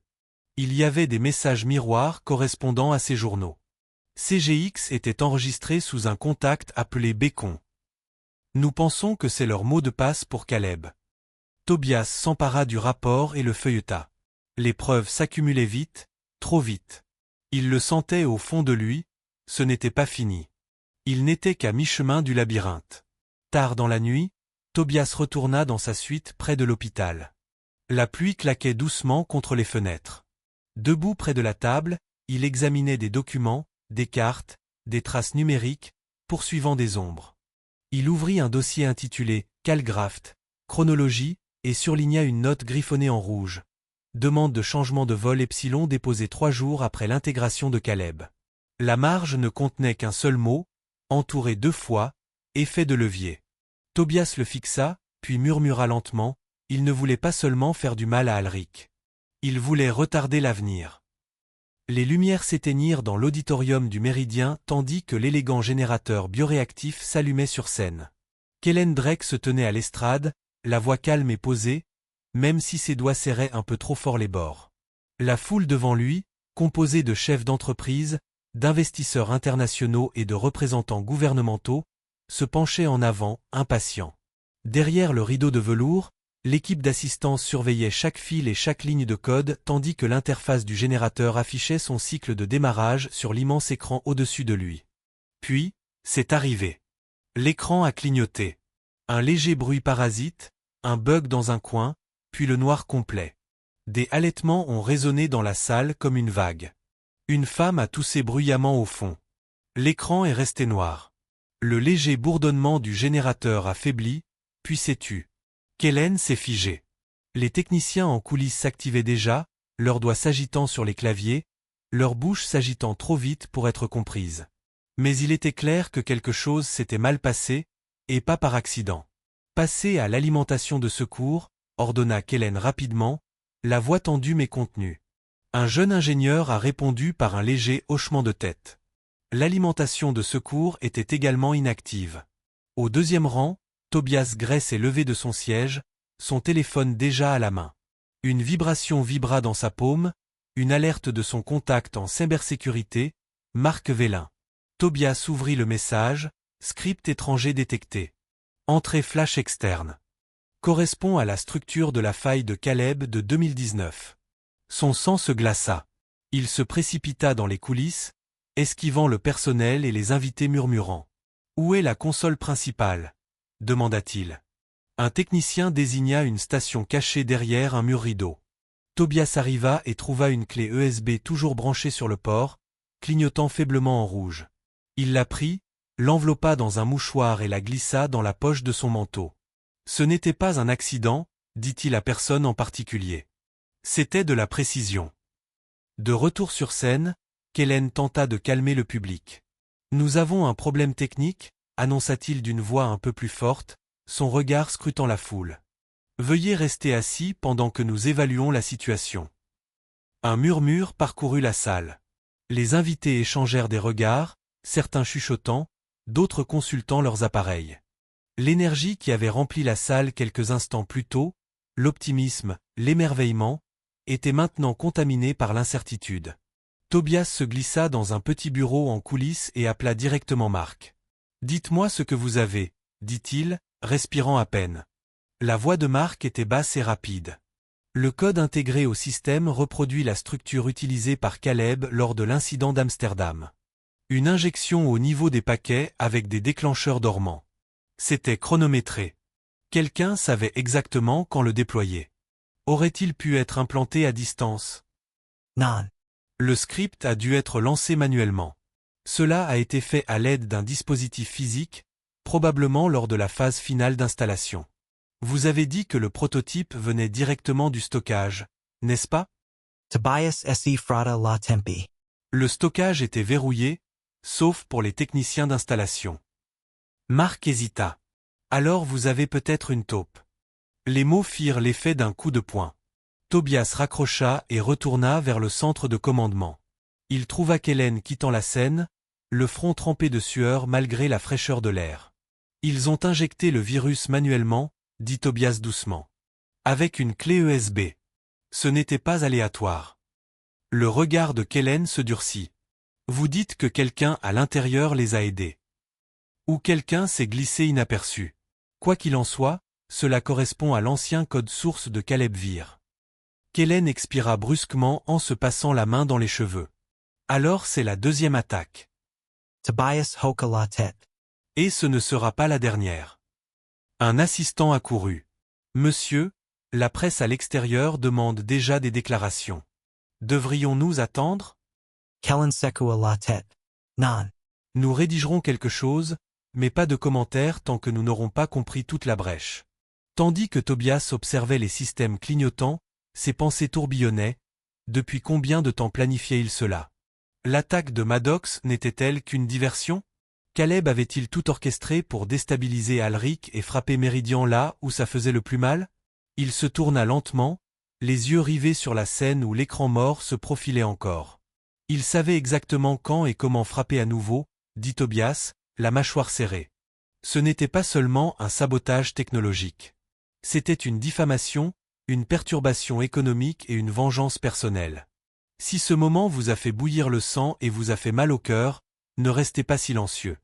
Il y avait des messages miroirs correspondant à ces journaux. CGX était enregistré sous un contact appelé Bacon. Nous pensons que c'est leur mot de passe pour Caleb. Tobias s'empara du rapport et le feuilleta. Les preuves s'accumulaient vite, trop vite. Il le sentait au fond de lui, ce n'était pas fini. Il n'était qu'à mi-chemin du labyrinthe. Tard dans la nuit, Tobias retourna dans sa suite près de l'hôpital. La pluie claquait doucement contre les fenêtres. Debout près de la table, il examinait des documents, des cartes, des traces numériques, poursuivant des ombres. Il ouvrit un dossier intitulé « Calgraft, chronologie » et surligna une note griffonnée en rouge. Demande de changement de vol Epsilon déposée 3 jours après l'intégration de Caleb. La marge ne contenait qu'un seul mot, entouré 2 fois, effet de levier. Tobias le fixa, puis murmura lentement, il ne voulait pas seulement faire du mal à Alric. Il voulait retarder l'avenir. Les lumières s'éteignirent dans l'auditorium du Méridien tandis que l'élégant générateur bioréactif s'allumait sur scène. Kellen Drake se tenait à l'estrade, la voix calme et posée, même si ses doigts serraient un peu trop fort les bords. La foule devant lui, composée de chefs d'entreprise, d'investisseurs internationaux et de représentants gouvernementaux, se penchait en avant, impatient. Derrière le rideau de velours, l'équipe d'assistance surveillait chaque fil et chaque ligne de code tandis que l'interface du générateur affichait son cycle de démarrage sur l'immense écran au-dessus de lui. Puis, c'est arrivé. L'écran a clignoté. Un léger bruit parasite, un bug dans un coin, puis le noir complet. Des halètements ont résonné dans la salle comme une vague. Une femme a toussé bruyamment au fond. L'écran est resté noir. Le léger bourdonnement du générateur a faibli, puis s'est tu. Kellen s'est figé. Les techniciens en coulisses s'activaient déjà, leurs doigts s'agitant sur les claviers, leurs bouches s'agitant trop vite pour être comprises. Mais il était clair que quelque chose s'était mal passé, et pas par accident. Passez à l'alimentation de secours, ordonna Kellen rapidement, la voix tendue mais contenue. Un jeune ingénieur a répondu par un léger hochement de tête. L'alimentation de secours était également inactive. Au deuxième rang, Tobias Gray s'est levé de son siège, son téléphone déjà à la main. Une vibration vibra dans sa paume, une alerte de son contact en cybersécurité, Marc Vélin. Tobias ouvrit le message, script étranger détecté. Entrée flash externe. Correspond à la structure de la faille de Caleb de 2019. Son sang se glaça. Il se précipita dans les coulisses, esquivant le personnel et les invités murmurant. « Où est la console principale ?» demanda-t-il. Un technicien désigna une station cachée derrière un mur rideau. Tobias arriva et trouva une clé USB toujours branchée sur le port, clignotant faiblement en rouge. Il la prit, l'enveloppa dans un mouchoir et la glissa dans la poche de son manteau. Ce n'était pas un accident, dit-il à personne en particulier. C'était de la précision. De retour sur scène, Kellen tenta de calmer le public. Nous avons un problème technique, annonça-t-il d'une voix un peu plus forte, son regard scrutant la foule. Veuillez rester assis pendant que nous évaluons la situation. Un murmure parcourut la salle. Les invités échangèrent des regards, certains chuchotant, d'autres consultant leurs appareils. L'énergie qui avait rempli la salle quelques instants plus tôt, l'optimisme, l'émerveillement, était maintenant contaminée par l'incertitude. Tobias se glissa dans un petit bureau en coulisses et appela directement Mark. « Dites-moi ce que vous avez, » dit-il, respirant à peine. La voix de Mark était basse et rapide. Le code intégré au système reproduit la structure utilisée par Caleb lors de l'incident d'Amsterdam. Une injection au niveau des paquets avec des déclencheurs dormants. C'était chronométré. Quelqu'un savait exactement quand le déployer. Aurait-il pu être implanté à distance? Non. Le script a dû être lancé manuellement. Cela a été fait à l'aide d'un dispositif physique, probablement lors de la phase finale d'installation. Vous avez dit que le prototype venait directement du stockage, n'est-ce pas? Tobias esse frata la tempi. Le stockage était verrouillé, sauf pour les techniciens d'installation. Mark hésita. Alors vous avez peut-être une taupe. Les mots firent l'effet d'un coup de poing. Tobias raccrocha et retourna vers le centre de commandement. Il trouva Kellen quittant la scène, le front trempé de sueur malgré la fraîcheur de l'air. Ils ont injecté le virus manuellement, dit Tobias doucement. Avec une clé USB. Ce n'était pas aléatoire. Le regard de Kellen se durcit. Vous dites que quelqu'un à l'intérieur les a aidés. Ou quelqu'un s'est glissé inaperçu. Quoi qu'il en soit, cela correspond à l'ancien code source de Caleb Vir. Kellen expira brusquement en se passant la main dans les cheveux. Alors c'est la deuxième attaque. Tobias hoka la tête. Et ce ne sera pas la dernière. Un assistant accourut. Monsieur, la presse à l'extérieur demande déjà des déclarations. Devrions-nous attendre? Kellen sekua la tête. Non. Nous rédigerons quelque chose, mais pas de commentaires tant que nous n'aurons pas compris toute la brèche. Tandis que Tobias observait les systèmes clignotants, ses pensées tourbillonnaient. Depuis combien de temps planifiait-il cela? L'attaque de Maddox n'était-elle qu'une diversion? Caleb avait-il tout orchestré pour déstabiliser Alric et frapper Méridian là où ça faisait le plus mal? Il se tourna lentement, les yeux rivés sur la scène où l'écran mort se profilait encore. Il savait exactement quand et comment frapper à nouveau, dit Tobias, la mâchoire serrée. Ce n'était pas seulement un sabotage technologique. C'était une diffamation, une perturbation économique et une vengeance personnelle. Si ce moment vous a fait bouillir le sang et vous a fait mal au cœur, ne restez pas silencieux.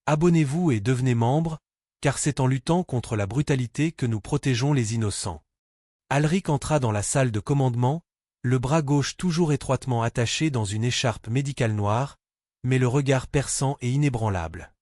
Abonnez-vous et devenez membre, car c'est en luttant contre la brutalité que nous protégeons les innocents. Alric entra dans la salle de commandement, le bras gauche toujours étroitement attaché dans une écharpe médicale noire, mais le regard perçant et inébranlable.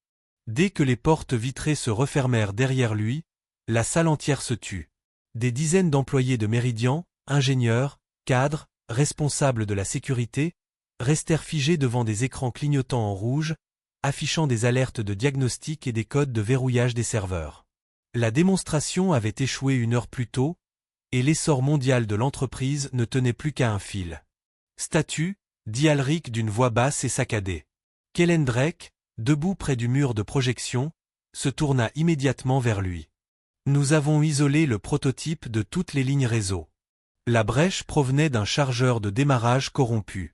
Dès que les portes vitrées se refermèrent derrière lui, la salle entière se tut. Des dizaines d'employés de Méridian, ingénieurs, cadres, responsables de la sécurité, restèrent figés devant des écrans clignotants en rouge, affichant des alertes de diagnostic et des codes de verrouillage des serveurs. La démonstration avait échoué 1 heure plus tôt, et l'essor mondial de l'entreprise ne tenait plus qu'à un fil. Statue, dit Alric d'une voix basse et saccadée. Kellen Drake, debout près du mur de projection, se tourna immédiatement vers lui. Nous avons isolé le prototype de toutes les lignes réseau. La brèche provenait d'un chargeur de démarrage corrompu.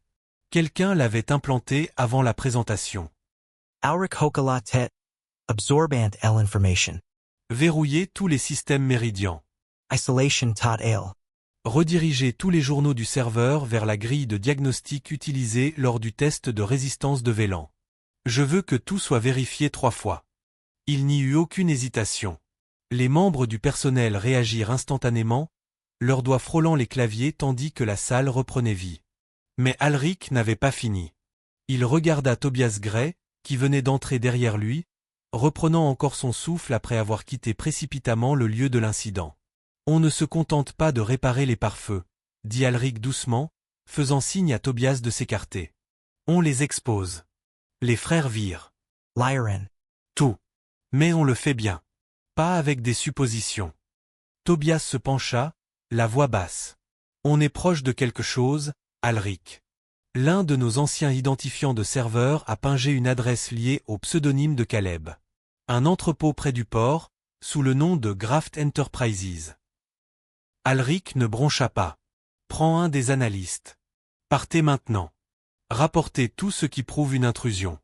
Quelqu'un l'avait implanté avant la présentation. Auric hoka la tête. Absorbant L information. Verrouiller tous les systèmes Méridian. Isolation tot L. Rediriger tous les journaux du serveur vers la grille de diagnostic utilisée lors du test de résistance de Vélan. Je veux que tout soit vérifié 3 fois. Il n'y eut aucune hésitation. Les membres du personnel réagirent instantanément, leurs doigts frôlant les claviers tandis que la salle reprenait vie. Mais Alric n'avait pas fini. Il regarda Tobias Gray, qui venait d'entrer derrière lui, reprenant encore son souffle après avoir quitté précipitamment le lieu de l'incident. On ne se contente pas de réparer les pare-feux, dit Alric doucement, faisant signe à Tobias de s'écarter. On les expose. Les frères Vir. Lyran. Tout. Mais on le fait bien. Pas avec des suppositions. Tobias se pencha, la voix basse. On est proche de quelque chose, Alric. L'un de nos anciens identifiants de serveur a pingé une adresse liée au pseudonyme de Caleb. Un entrepôt près du port, sous le nom de Graft Enterprises. Alric ne broncha pas. Prends un des analystes. Partez maintenant. Rapportez tout ce qui prouve une intrusion.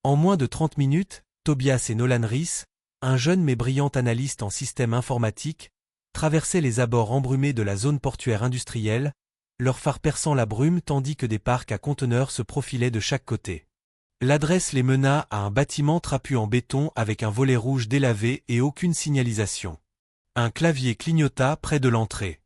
En moins de 30 minutes, Tobias et Nolan Rees, un jeune mais brillant analyste en système informatique, traversaient les abords embrumés de la zone portuaire industrielle, leurs phares perçant la brume tandis que des parcs à conteneurs se profilaient de chaque côté. L'adresse les mena à un bâtiment trapu en béton avec un volet rouge délavé et aucune signalisation. Un clavier clignota près de l'entrée.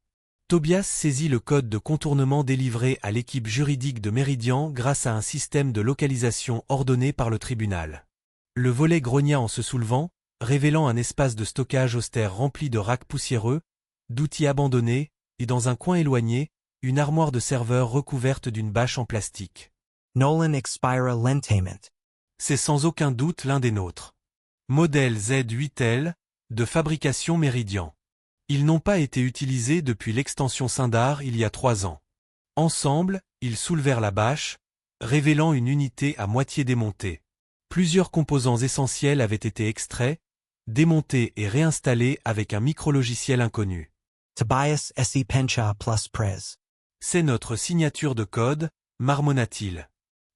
Tobias saisit le code de contournement délivré à l'équipe juridique de Meridian grâce à un système de localisation ordonné par le tribunal. Le volet grogna en se soulevant, révélant un espace de stockage austère rempli de racks poussiéreux, d'outils abandonnés, et dans un coin éloigné, une armoire de serveur recouverte d'une bâche en plastique. Nolan expira lentament. C'est sans aucun doute l'un des nôtres. Modèle Z8L, de fabrication Meridian. Ils n'ont pas été utilisés depuis l'extension Sindar il y a 3 ans. Ensemble, ils soulevèrent la bâche, révélant une unité à moitié démontée. Plusieurs composants essentiels avaient été extraits, démontés et réinstallés avec un micrologiciel inconnu. Tobias se pencha plus pres. C'est notre signature de code, marmonna-t-il.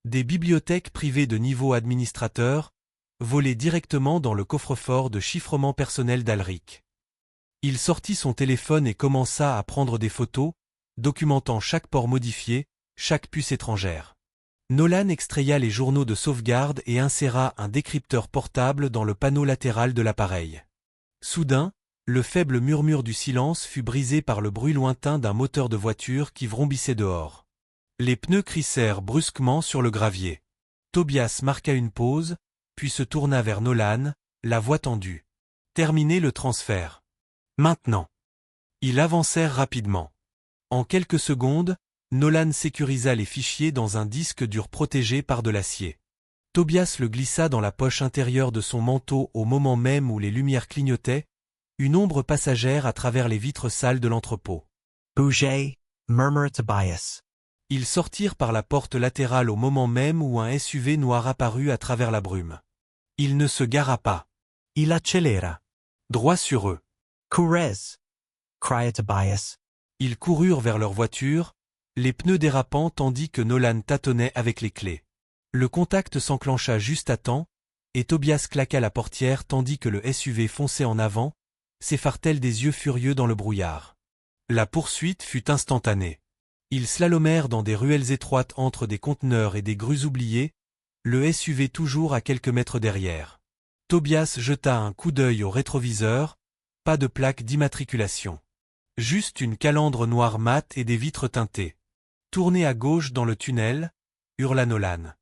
Des bibliothèques privées de niveau administrateur, volées directement dans le coffre-fort de chiffrement personnel d'Alric. Il sortit son téléphone et commença à prendre des photos, documentant chaque port modifié, chaque puce étrangère. Nolan extraya les journaux de sauvegarde et inséra un décrypteur portable dans le panneau latéral de l'appareil. Soudain, le faible murmure du silence fut brisé par le bruit lointain d'un moteur de voiture qui vrombissait dehors. Les pneus crissèrent brusquement sur le gravier. Tobias marqua une pause, puis se tourna vers Nolan, la voix tendue. Terminez le transfert. Maintenant. Ils avancèrent rapidement. En quelques secondes, Nolan sécurisa les fichiers dans un disque dur protégé par de l'acier. Tobias le glissa dans la poche intérieure de son manteau au moment même où les lumières clignotaient, une ombre passagère à travers les vitres sales de l'entrepôt. Bougez, murmura Tobias. Ils sortirent par la porte latérale au moment même où un SUV noir apparut à travers la brume. Il ne se gara pas. Il accelera. Droit sur eux. Courez, cria Tobias. Ils coururent vers leur voiture, les pneus dérapant tandis que Nolan tâtonnait avec les clés. Le contact s'enclencha juste à temps, et Tobias claqua la portière tandis que le SUV fonçait en avant, ses phares tels des yeux furieux dans le brouillard. La poursuite fut instantanée. Ils slalomèrent dans des ruelles étroites entre des conteneurs et des grues oubliées, le SUV toujours à quelques mètres derrière. Tobias jeta un coup d'œil au rétroviseur, pas de plaque d'immatriculation. Juste une calandre noire mate et des vitres teintées. Tournez à gauche dans le tunnel, hurla Nolan.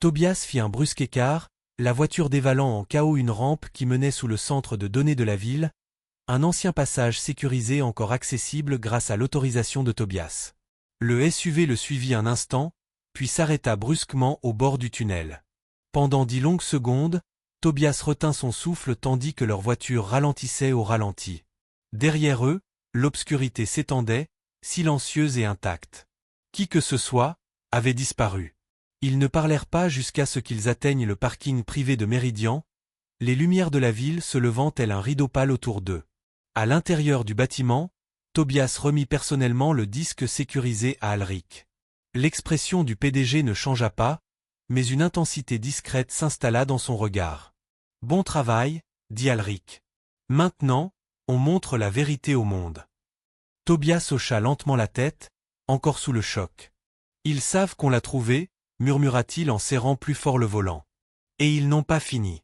Tobias fit un brusque écart, la voiture dévalant en chaos une rampe qui menait sous le centre de données de la ville, un ancien passage sécurisé encore accessible grâce à l'autorisation de Tobias. Le SUV le suivit un instant, puis s'arrêta brusquement au bord du tunnel. Pendant 10 longues secondes, Tobias retint son souffle tandis que leur voiture ralentissait au ralenti. Derrière eux, l'obscurité s'étendait, silencieuse et intacte. Qui que ce soit, avait disparu. Ils ne parlèrent pas jusqu'à ce qu'ils atteignent le parking privé de Meridian, les lumières de la ville se levant tel un rideau pâle autour d'eux. À l'intérieur du bâtiment, Tobias remit personnellement le disque sécurisé à Alric. L'expression du PDG ne changea pas, mais une intensité discrète s'installa dans son regard. « Bon travail, » dit Alric. « Maintenant, on montre la vérité au monde. » Tobias hocha lentement la tête, encore sous le choc. « Ils savent qu'on l'a trouvé, » murmura-t-il en serrant plus fort le volant. « Et ils n'ont pas fini. »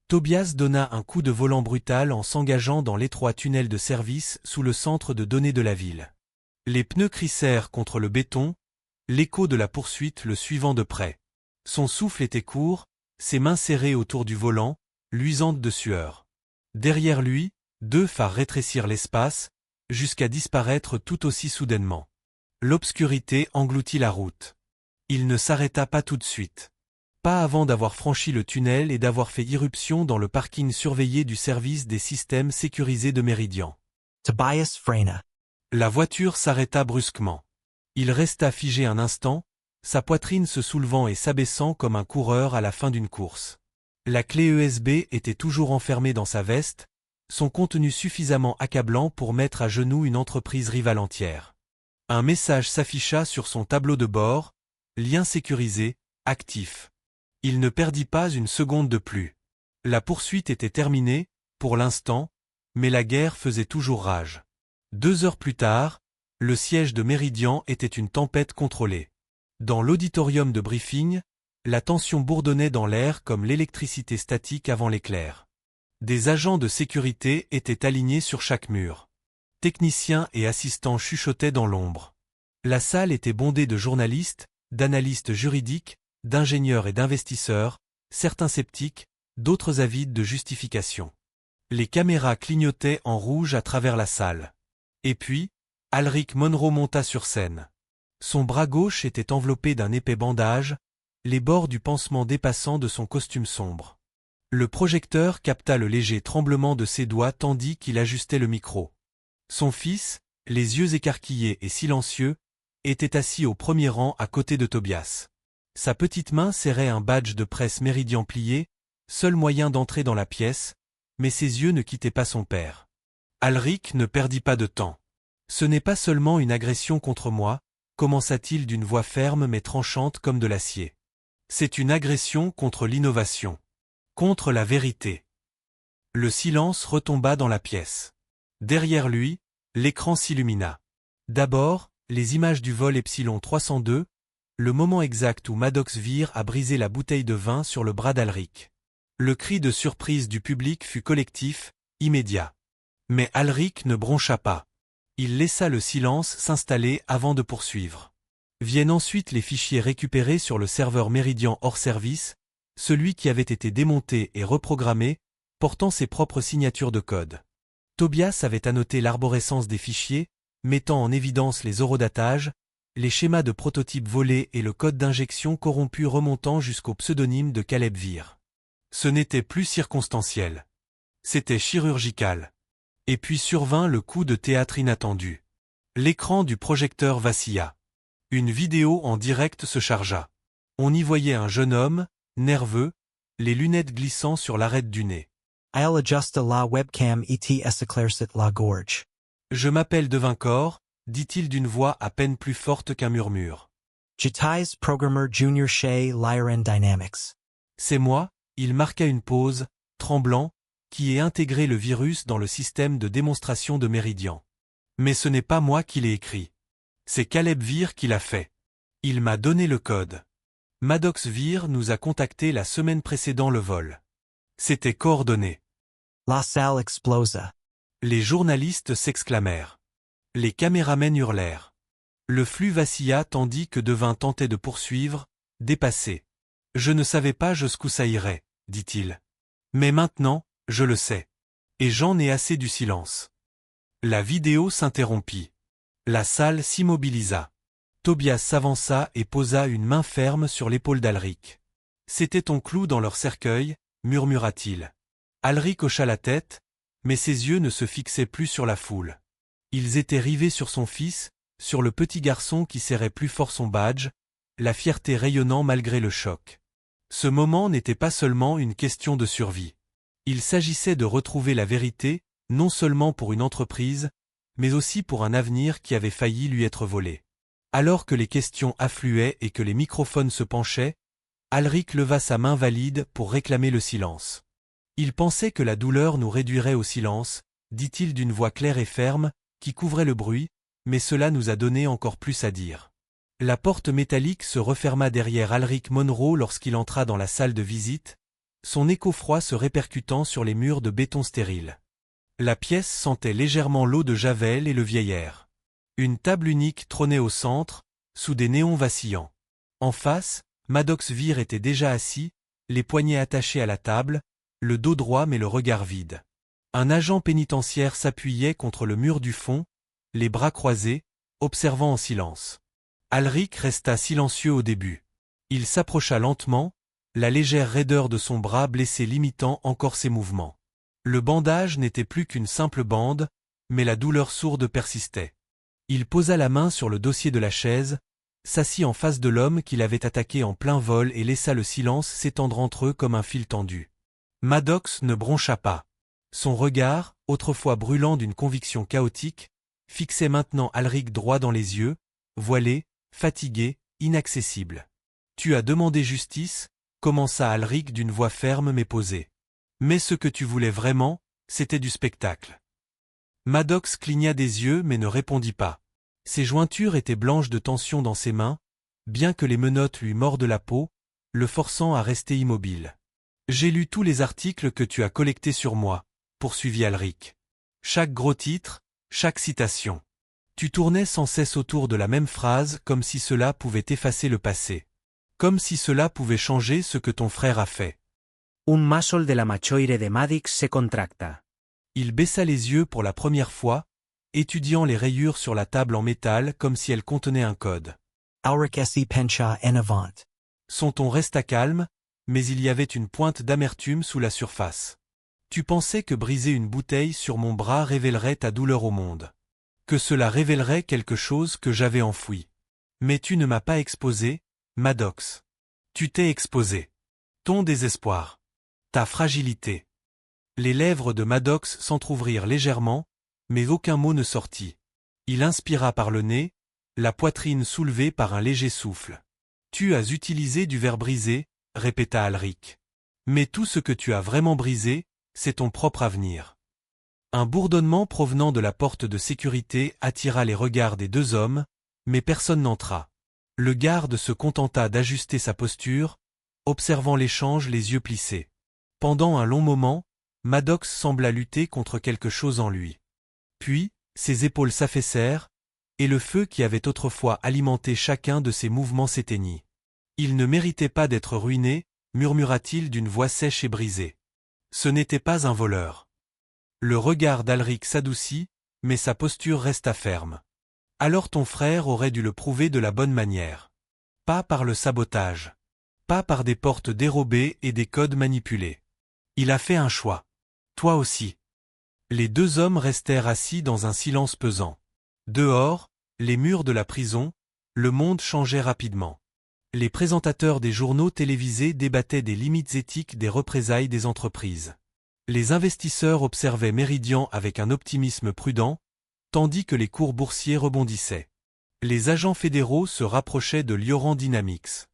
Tobias donna un coup de volant brutal en s'engageant dans l'étroit tunnel de service sous le centre de données de la ville. Les pneus crissèrent contre le béton, l'écho de la poursuite le suivant de près. Son souffle était court, ses mains serrées autour du volant, luisantes de sueur. Derrière lui, 2 phares rétrécirent l'espace, jusqu'à disparaître tout aussi soudainement. L'obscurité engloutit la route. Il ne s'arrêta pas tout de suite. Pas avant d'avoir franchi le tunnel et d'avoir fait irruption dans le parking surveillé du service des systèmes sécurisés de Meridian. Tobias frena. La voiture s'arrêta brusquement. Il resta figé un instant, sa poitrine se soulevant et s'abaissant comme un coureur à la fin d'une course. La clé USB était toujours enfermée dans sa veste, son contenu suffisamment accablant pour mettre à genoux une entreprise rivale entière. Un message s'afficha sur son tableau de bord, lien sécurisé, actif. Il ne perdit pas une seconde de plus. La poursuite était terminée, pour l'instant, mais la guerre faisait toujours rage. 2 heures plus tard, le siège de Meridian était une tempête contrôlée. Dans l'auditorium de briefing, la tension bourdonnait dans l'air comme l'électricité statique avant l'éclair. Des agents de sécurité étaient alignés sur chaque mur. Techniciens et assistants chuchotaient dans l'ombre. La salle était bondée de journalistes, d'analystes juridiques, d'ingénieurs et d'investisseurs, certains sceptiques, d'autres avides de justification. Les caméras clignotaient en rouge à travers la salle. Et puis, Alrik Monroe monta sur scène. Son bras gauche était enveloppé d'un épais bandage, les bords du pansement dépassant de son costume sombre. Le projecteur capta le léger tremblement de ses doigts tandis qu'il ajustait le micro. Son fils, les yeux écarquillés et silencieux, était assis au premier rang à côté de Tobias. Sa petite main serrait un badge de presse Meridian plié, seul moyen d'entrer dans la pièce, mais ses yeux ne quittaient pas son père. Alrik ne perdit pas de temps. Ce n'est pas seulement une agression contre moi, commença-t-il d'une voix ferme mais tranchante comme de l'acier. C'est une agression contre l'innovation. Contre la vérité. Le silence retomba dans la pièce. Derrière lui, l'écran s'illumina. D'abord, les images du vol Epsilon 302, le moment exact où Maddox Vir a brisé la bouteille de vin sur le bras d'Alrik. Le cri de surprise du public fut collectif, immédiat. Mais Alrik ne broncha pas. Il laissa le silence s'installer avant de poursuivre. Viennent ensuite les fichiers récupérés sur le serveur Meridian hors service, celui qui avait été démonté et reprogrammé, portant ses propres signatures de code. Tobias avait annoté l'arborescence des fichiers, mettant en évidence les horodatages, les schémas de prototypes volés et le code d'injection corrompu remontant jusqu'au pseudonyme de Caleb Vir. Ce n'était plus circonstanciel. C'était chirurgical. Et puis survint le coup de théâtre inattendu. L'écran du projecteur vacilla. Une vidéo en direct se chargea. On y voyait un jeune homme, nerveux, les lunettes glissant sur l'arête du nez. I'll adjust la webcam et s'éclaircit la gorge. Je m'appelle Devincor, dit-il d'une voix à peine plus forte qu'un murmure. Jeti's programmer junior chez Lyran Dynamics. C'est moi, il marqua une pause, tremblant, qui ai intégré le virus dans le système de démonstration de Meridian. Mais ce n'est pas moi qui l'ai écrit. C'est Caleb Vir qui l'a fait. Il m'a donné le code. Maddox Vir nous a contactés la semaine précédant le vol. C'était coordonné. La salle explosa. Les journalistes s'exclamèrent. Les caméramens hurlèrent. Le flux vacilla tandis que Devin tentait de poursuivre, dépassé. Je ne savais pas jusqu'où ça irait, dit-il. Mais maintenant, je le sais. Et j'en ai assez du silence. La vidéo s'interrompit. La salle s'immobilisa. Tobias s'avança et posa une main ferme sur l'épaule d'Alrik. C'était ton clou dans leur cercueil, murmura-t-il. Alrik hocha la tête, mais ses yeux ne se fixaient plus sur la foule. Ils étaient rivés sur son fils, sur le petit garçon qui serrait plus fort son badge, la fierté rayonnant malgré le choc. Ce moment n'était pas seulement une question de survie. Il s'agissait de retrouver la vérité, non seulement pour une entreprise, mais aussi pour un avenir qui avait failli lui être volé. Alors que les questions affluaient et que les microphones se penchaient, Alrik leva sa main valide pour réclamer le silence. Il pensait que la douleur nous réduirait au silence, dit-il d'une voix claire et ferme, qui couvrait le bruit, mais cela nous a donné encore plus à dire. La porte métallique se referma derrière Alrik Monroe lorsqu'il entra dans la salle de visite, son écho froid se répercutant sur les murs de béton stérile. La pièce sentait légèrement l'eau de Javel et le vieil air. Une table unique trônait au centre, sous des néons vacillants. En face, Maddox Vir était déjà assis, les poignets attachés à la table, le dos droit mais le regard vide. Un agent pénitentiaire s'appuyait contre le mur du fond, les bras croisés, observant en silence. Alrik resta silencieux au début. Il s'approcha lentement, la légère raideur de son bras blessé limitant encore ses mouvements. Le bandage n'était plus qu'une simple bande, mais la douleur sourde persistait. Il posa la main sur le dossier de la chaise, s'assit en face de l'homme qui l'avait attaqué en plein vol et laissa le silence s'étendre entre eux comme un fil tendu. Maddox ne broncha pas. Son regard, autrefois brûlant d'une conviction chaotique, fixait maintenant Alric droit dans les yeux, voilé, fatigué, inaccessible. « Tu as demandé justice » commença Alric d'une voix ferme mais posée. « Mais ce que tu voulais vraiment, c'était du spectacle. » Maddox cligna des yeux mais ne répondit pas. Ses jointures étaient blanches de tension dans ses mains, bien que les menottes lui mordent la peau, le forçant à rester immobile. « J'ai lu tous les articles que tu as collectés sur moi, » poursuivit Alric. Chaque gros titre, chaque citation. Tu tournais sans cesse autour de la même phrase comme si cela pouvait effacer le passé. Comme si cela pouvait changer ce que ton frère a fait. Un muscle de la machoire de Maddox se contracta. Il baissa les yeux pour la première fois, étudiant les rayures sur la table en métal comme si elles contenaient un code. Auric se pencha en avant. Son ton resta calme, mais il y avait une pointe d'amertume sous la surface. Tu pensais que briser une bouteille sur mon bras révélerait ta douleur au monde. Que cela révélerait quelque chose que j'avais enfoui. Mais tu ne m'as pas exposé, Maddox. Tu t'es exposé. Ton désespoir. Ta fragilité. Les lèvres de Maddox s'entr'ouvrirent légèrement, mais aucun mot ne sortit. Il inspira par le nez, la poitrine soulevée par un léger souffle. Tu as utilisé du verre brisé, répéta Alric. Mais tout ce que tu as vraiment brisé, c'est ton propre avenir. Un bourdonnement provenant de la porte de sécurité attira les regards des deux hommes, mais personne n'entra. Le garde se contenta d'ajuster sa posture, observant l'échange les yeux plissés. Pendant un long moment, Maddox sembla lutter contre quelque chose en lui. Puis, ses épaules s'affaissèrent, et le feu qui avait autrefois alimenté chacun de ses mouvements s'éteignit. Il ne méritait pas d'être ruiné, murmura-t-il d'une voix sèche et brisée. Ce n'était pas un voleur. Le regard d'Alric s'adoucit, mais sa posture resta ferme. Alors ton frère aurait dû le prouver de la bonne manière. Pas par le sabotage. Pas par des portes dérobées et des codes manipulés. Il a fait un choix. Toi aussi. Les deux hommes restèrent assis dans un silence pesant. Dehors, les murs de la prison, le monde changeait rapidement. Les présentateurs des journaux télévisés débattaient des limites éthiques des représailles des entreprises. Les investisseurs observaient Méridian avec un optimisme prudent, tandis que les cours boursiers rebondissaient. Les agents fédéraux se rapprochaient de Lioran Dynamics.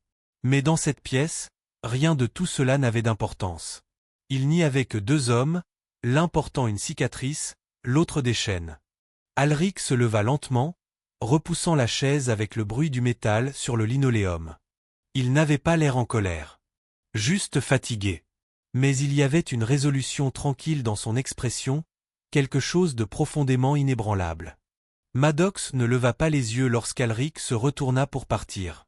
Mais dans cette pièce, rien de tout cela n'avait d'importance. Il n'y avait que deux hommes, l'un portant une cicatrice, l'autre des chaînes. Alric se leva lentement, repoussant la chaise avec le bruit du métal sur le linoléum. Il n'avait pas l'air en colère. Juste fatigué. Mais il y avait une résolution tranquille dans son expression, quelque chose de profondément inébranlable. Maddox ne leva pas les yeux lorsqu'Alric se retourna pour partir.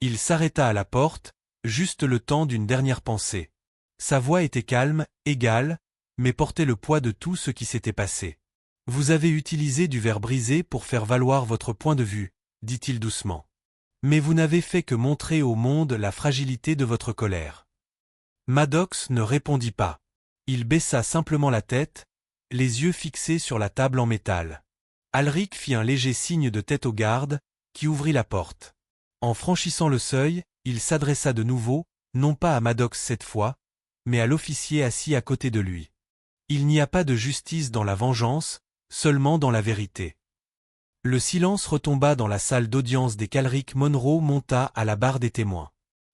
Il s'arrêta à la porte, juste le temps d'une dernière pensée. Sa voix était calme, égale, mais portait le poids de tout ce qui s'était passé. « Vous avez utilisé du verre brisé pour faire valoir votre point de vue, » dit-il doucement. « Mais vous n'avez fait que montrer au monde la fragilité de votre colère. » Maddox ne répondit pas. Il baissa simplement la tête, les yeux fixés sur la table en métal. Alric fit un léger signe de tête au garde, qui ouvrit la porte. En franchissant le seuil, il s'adressa de nouveau, non pas à Maddox cette fois, mais à l'officier assis à côté de lui. Il n'y a pas de justice dans la vengeance, seulement dans la vérité. Le silence retomba dans la salle d'audience dès qu'Alric Monroe monta à la barre des témoins.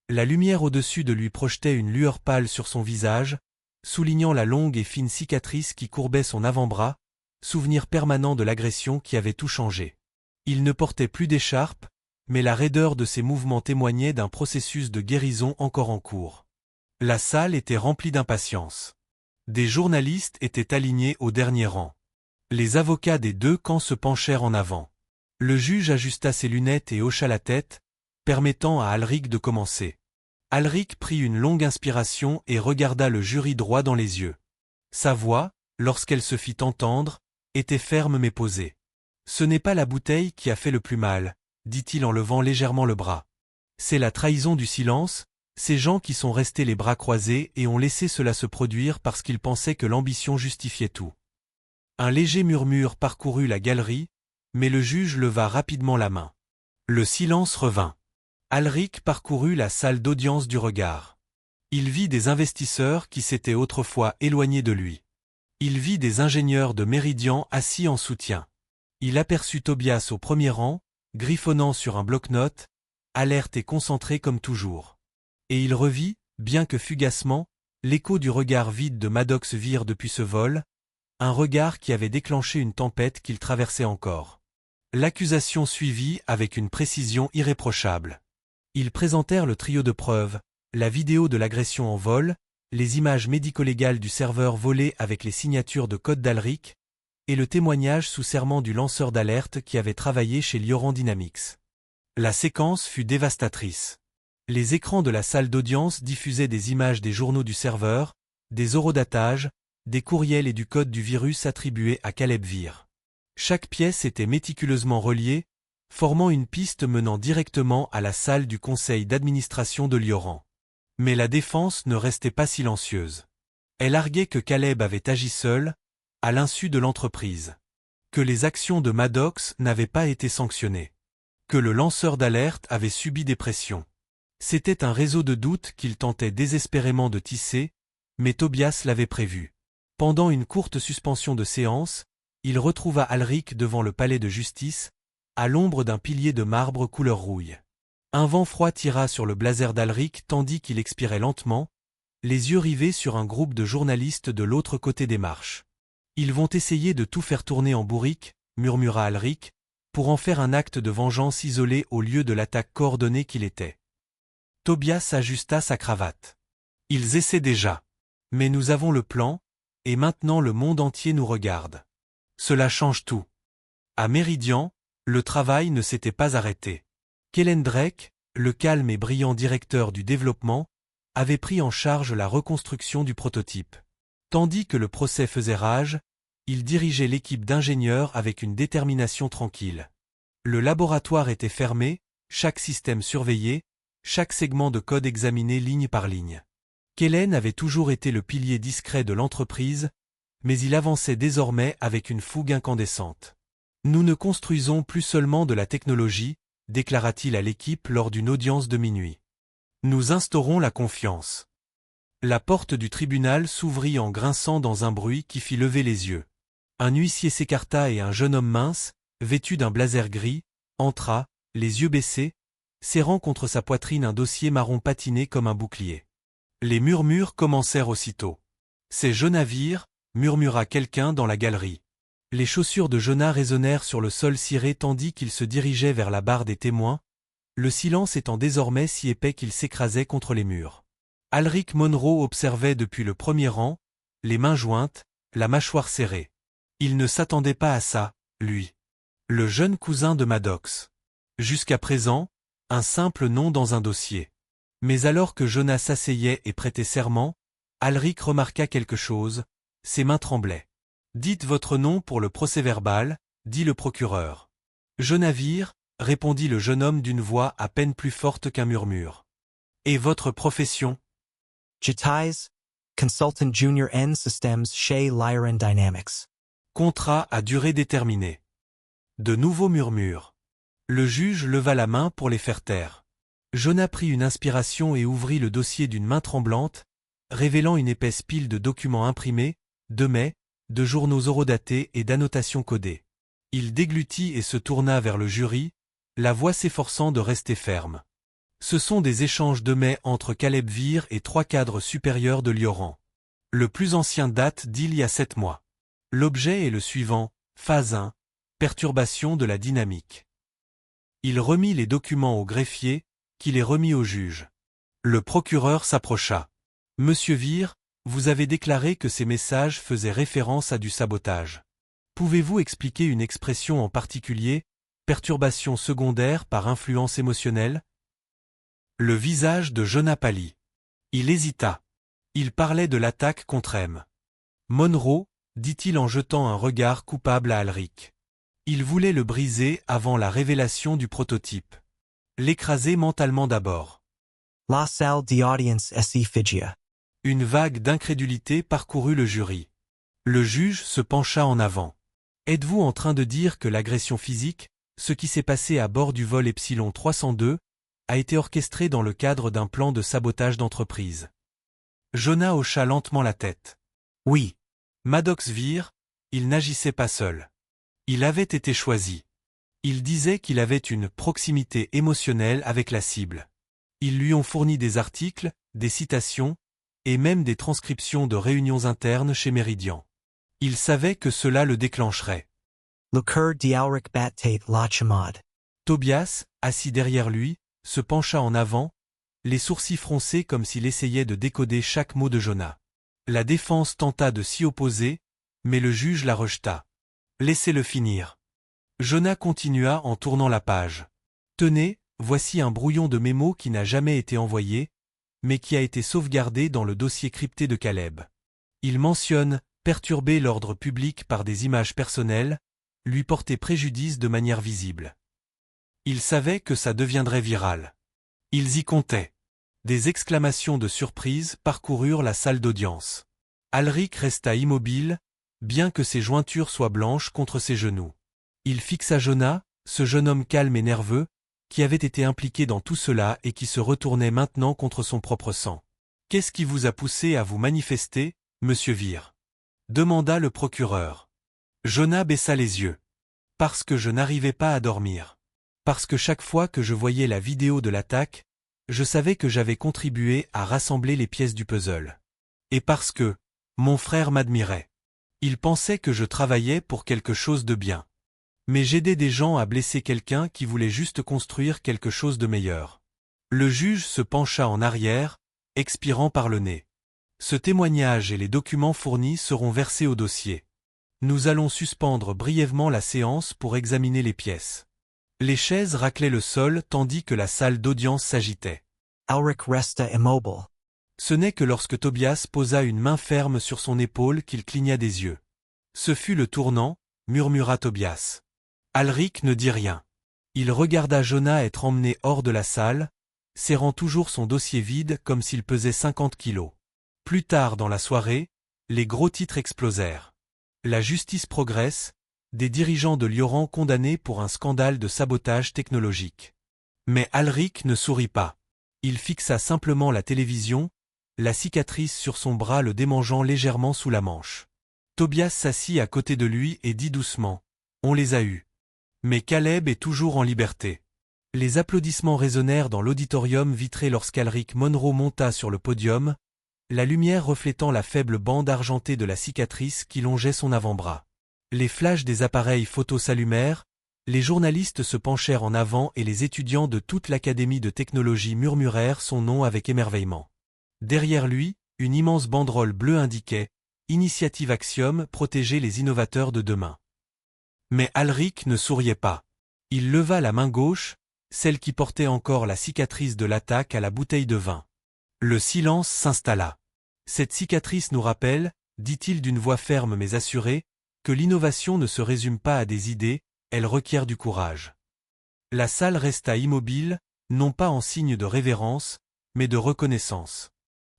La lumière au-dessus de lui projetait une lueur pâle sur son visage, soulignant la longue et fine cicatrice qui courbait son avant-bras, souvenir permanent de l'agression qui avait tout changé. Il ne portait plus d'écharpe, mais la raideur de ses mouvements témoignait d'un processus de guérison encore en cours. La salle était remplie d'impatience. Des journalistes étaient alignés au dernier rang. Les avocats des deux camps se penchèrent en avant. Le juge ajusta ses lunettes et hocha la tête, permettant à Alric de commencer. Alric prit une longue inspiration et regarda le jury droit dans les yeux. Sa voix, lorsqu'elle se fit entendre, était ferme mais posée. « Ce n'est pas la bouteille qui a fait le plus mal, » dit-il en levant légèrement le bras. « C'est la trahison du silence, ces gens qui sont restés les bras croisés et ont laissé cela se produire parce qu'ils pensaient que l'ambition justifiait tout. » Un léger murmure parcourut la galerie, mais le juge leva rapidement la main. Le silence revint. Alric parcourut la salle d'audience du regard. Il vit des investisseurs qui s'étaient autrefois éloignés de lui. Il vit des ingénieurs de Meridian assis en soutien. Il aperçut Tobias au premier rang, griffonnant sur un bloc-notes, alerte et concentré comme toujours. Et il revit, bien que fugacement, l'écho du regard vide de Maddox Vere depuis ce vol, un regard qui avait déclenché une tempête qu'il traversait encore. L'accusation suivit avec une précision irréprochable. Ils présentèrent le trio de preuves, la vidéo de l'agression en vol, les images médico-légales du serveur volé avec les signatures de code d'Alric, et le témoignage sous serment du lanceur d'alerte qui avait travaillé chez Lioran Dynamics. La séquence fut dévastatrice. Les écrans de la salle d'audience diffusaient des images des journaux du serveur, des horodatages, des courriels et du code du virus attribué à Caleb Vere. Chaque pièce était méticuleusement reliée, formant une piste menant directement à la salle du conseil d'administration de Lioran. Mais la défense ne restait pas silencieuse. Elle arguait que Caleb avait agi seul, à l'insu de l'entreprise. Que les actions de Maddox n'avaient pas été sanctionnées. Que le lanceur d'alerte avait subi des pressions. C'était un réseau de doutes qu'il tentait désespérément de tisser, mais Tobias l'avait prévu. Pendant une courte suspension de séance, il retrouva Alric devant le palais de justice, à l'ombre d'un pilier de marbre couleur rouille. Un vent froid tira sur le blazer d'Alric tandis qu'il expirait lentement, les yeux rivés sur un groupe de journalistes de l'autre côté des marches. Ils vont essayer de tout faire tourner en bourrique, murmura Alric, pour en faire un acte de vengeance isolé au lieu de l'attaque coordonnée qu'il était. Tobias ajusta sa cravate. Ils essaient déjà. Mais nous avons le plan, et maintenant le monde entier nous regarde. Cela change tout. À Meridian, le travail ne s'était pas arrêté. Kellen Drake, le calme et brillant directeur du développement, avait pris en charge la reconstruction du prototype. Tandis que le procès faisait rage, il dirigeait l'équipe d'ingénieurs avec une détermination tranquille. Le laboratoire était fermé, chaque système surveillé, chaque segment de code examiné ligne par ligne. Kellen avait toujours été le pilier discret de l'entreprise, mais il avançait désormais avec une fougue incandescente. Nous ne construisons plus seulement de la technologie, déclara-t-il à l'équipe lors d'une audience de minuit. Nous instaurons la confiance. La porte du tribunal s'ouvrit en grinçant dans un bruit qui fit lever les yeux. Un huissier s'écarta et un jeune homme mince, vêtu d'un blazer gris, entra, les yeux baissés, serrant contre sa poitrine un dossier marron patiné comme un bouclier. Les murmures commencèrent aussitôt. « C'est Jonah Vere », murmura quelqu'un dans la galerie. Les chaussures de Jonah résonnèrent sur le sol ciré tandis qu'il se dirigeait vers la barre des témoins, le silence étant désormais si épais qu'il s'écrasait contre les murs. Alric Monroe observait depuis le premier rang, les mains jointes, la mâchoire serrée. Il ne s'attendait pas à ça, lui. Le jeune cousin de Maddox. Jusqu'à présent, un simple nom dans un dossier. Mais alors que Jonah s'asseyait et prêtait serment, Alric remarqua quelque chose, ses mains tremblaient. « Dites votre nom pour le procès-verbal », dit le procureur. « Jonah Vere », répondit le jeune homme d'une voix à peine plus forte qu'un murmure. « Et votre profession » Jatiz, Consultant Junior N Systems chez Lyran Dynamics. Contrat à durée déterminée. De nouveaux murmures. Le juge leva la main pour les faire taire. Jonah prit une inspiration et ouvrit le dossier d'une main tremblante, révélant une épaisse pile de documents imprimés, de mets, de journaux horodatés et d'annotations codées. Il déglutit et se tourna vers le jury, la voix s'efforçant de rester ferme. Ce sont des échanges de mets entre Caleb Vere et 3 cadres supérieurs de Lioran. Le plus ancien date d'il y a 7 mois. L'objet est le suivant, phase 1, perturbation de la dynamique. Il remit les documents au greffier, qui les remit au juge. Le procureur s'approcha. « Monsieur Vere, vous avez déclaré que ces messages faisaient référence à du sabotage. Pouvez-vous expliquer une expression en particulier, perturbation secondaire par influence émotionnelle ?» Le visage de Jonah pâlit. Il hésita. Il parlait de l'attaque contre M. Monroe, dit-il en jetant un regard coupable à Alric. Il voulait le briser avant la révélation du prototype. L'écraser mentalement d'abord. La salle d'audience s'y figia. Une vague d'incrédulité parcourut le jury. Le juge se pencha en avant. Êtes-vous en train de dire que l'agression physique, Ce qui s'est passé à bord du vol Epsilon 302 a été orchestré dans le cadre d'un plan de sabotage d'entreprise. Jonah hocha lentement la tête. Oui. Maddox vire, il n'agissait pas seul. Il avait été choisi. Il disait qu'il avait une proximité émotionnelle avec la cible. Ils lui ont fourni des articles, des citations, et même des transcriptions de réunions internes chez Meridian. Il savait que cela le déclencherait. Lukur diauric bat tate lachimad. Tobias, assis derrière lui, se pencha en avant, les sourcils froncés comme s'il essayait de décoder chaque mot de Jonah. La défense tenta de s'y opposer, mais le juge la rejeta. Laissez-le finir. Jonah continua en tournant la page. Tenez, voici un brouillon de mémo qui n'a jamais été envoyé, mais qui a été sauvegardé dans le dossier crypté de Caleb. Il mentionne perturber l'ordre public par des images personnelles, lui porter préjudice de manière visible. Il savait que ça deviendrait viral. Ils y comptaient. Des exclamations de surprise parcoururent la salle d'audience. Alric resta immobile, bien que ses jointures soient blanches contre ses genoux. Il fixa Jonah, ce jeune homme calme et nerveux, qui avait été impliqué dans tout cela et qui se retournait maintenant contre son propre sang. « Qu'est-ce qui vous a poussé à vous manifester, monsieur Vere ?» demanda le procureur. Jonah baissa les yeux. « Parce que je n'arrivais pas à dormir. Parce que chaque fois que je voyais la vidéo de l'attaque, je savais que j'avais contribué à rassembler les pièces du puzzle. Et parce que mon frère m'admirait. Il pensait que je travaillais pour quelque chose de bien. Mais j'aidais des gens à blesser quelqu'un qui voulait juste construire quelque chose de meilleur. » Le juge se pencha en arrière, expirant par le nez. Ce témoignage et les documents fournis seront versés au dossier. Nous allons suspendre brièvement la séance pour examiner les pièces. Les chaises raclaient le sol tandis que la salle d'audience s'agitait. Alric resta immobile. Ce n'est que lorsque Tobias posa une main ferme sur son épaule qu'il cligna des yeux. Ce fut le tournant, murmura Tobias. Alric ne dit rien. Il regarda Jonah être emmené hors de la salle, serrant toujours son dossier vide comme s'il pesait 50 kilos. Plus tard dans la soirée, les gros titres explosèrent. La justice progresse, des dirigeants de Lioran condamnés pour un scandale de sabotage technologique. Mais Alric ne sourit pas. Il fixa simplement la télévision, la cicatrice sur son bras le démangeant légèrement sous la manche. Tobias s'assit à côté de lui et dit doucement « On les a eus. Mais Caleb est toujours en liberté. » Les applaudissements résonnèrent dans l'auditorium vitré lorsqu'Alric Monroe monta sur le podium, la lumière reflétant la faible bande argentée de la cicatrice qui longeait son avant-bras. Les flashs des appareils photo s'allumèrent, les journalistes se penchèrent en avant et les étudiants de toute l'Académie de technologie murmurèrent son nom avec émerveillement. Derrière lui, une immense banderole bleue indiquait « Initiative Axiom, protéger les innovateurs de demain ». Mais Alric ne souriait pas. Il leva la main gauche, celle qui portait encore la cicatrice de l'attaque à la bouteille de vin. Le silence s'installa. Cette cicatrice nous rappelle, dit-il d'une voix ferme mais assurée, que l'innovation ne se résume pas à des idées, elle requiert du courage. La salle resta immobile, non pas en signe de révérence, mais de reconnaissance.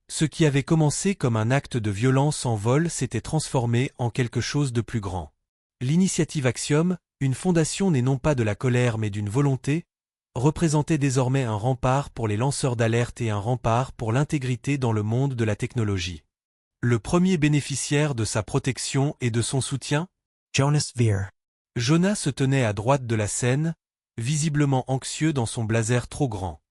Ce qui avait commencé comme un acte de violence en vol s'était transformé en quelque chose de plus grand. L'initiative Axiom, une fondation née non pas de la colère mais d'une volonté, représentait désormais un rempart pour les lanceurs d'alerte et un rempart pour l'intégrité dans le monde de la technologie. Le premier bénéficiaire de sa protection et de son soutien? Jonas Vere. Jonah se tenait à droite de la scène, visiblement anxieux dans son blazer trop grand.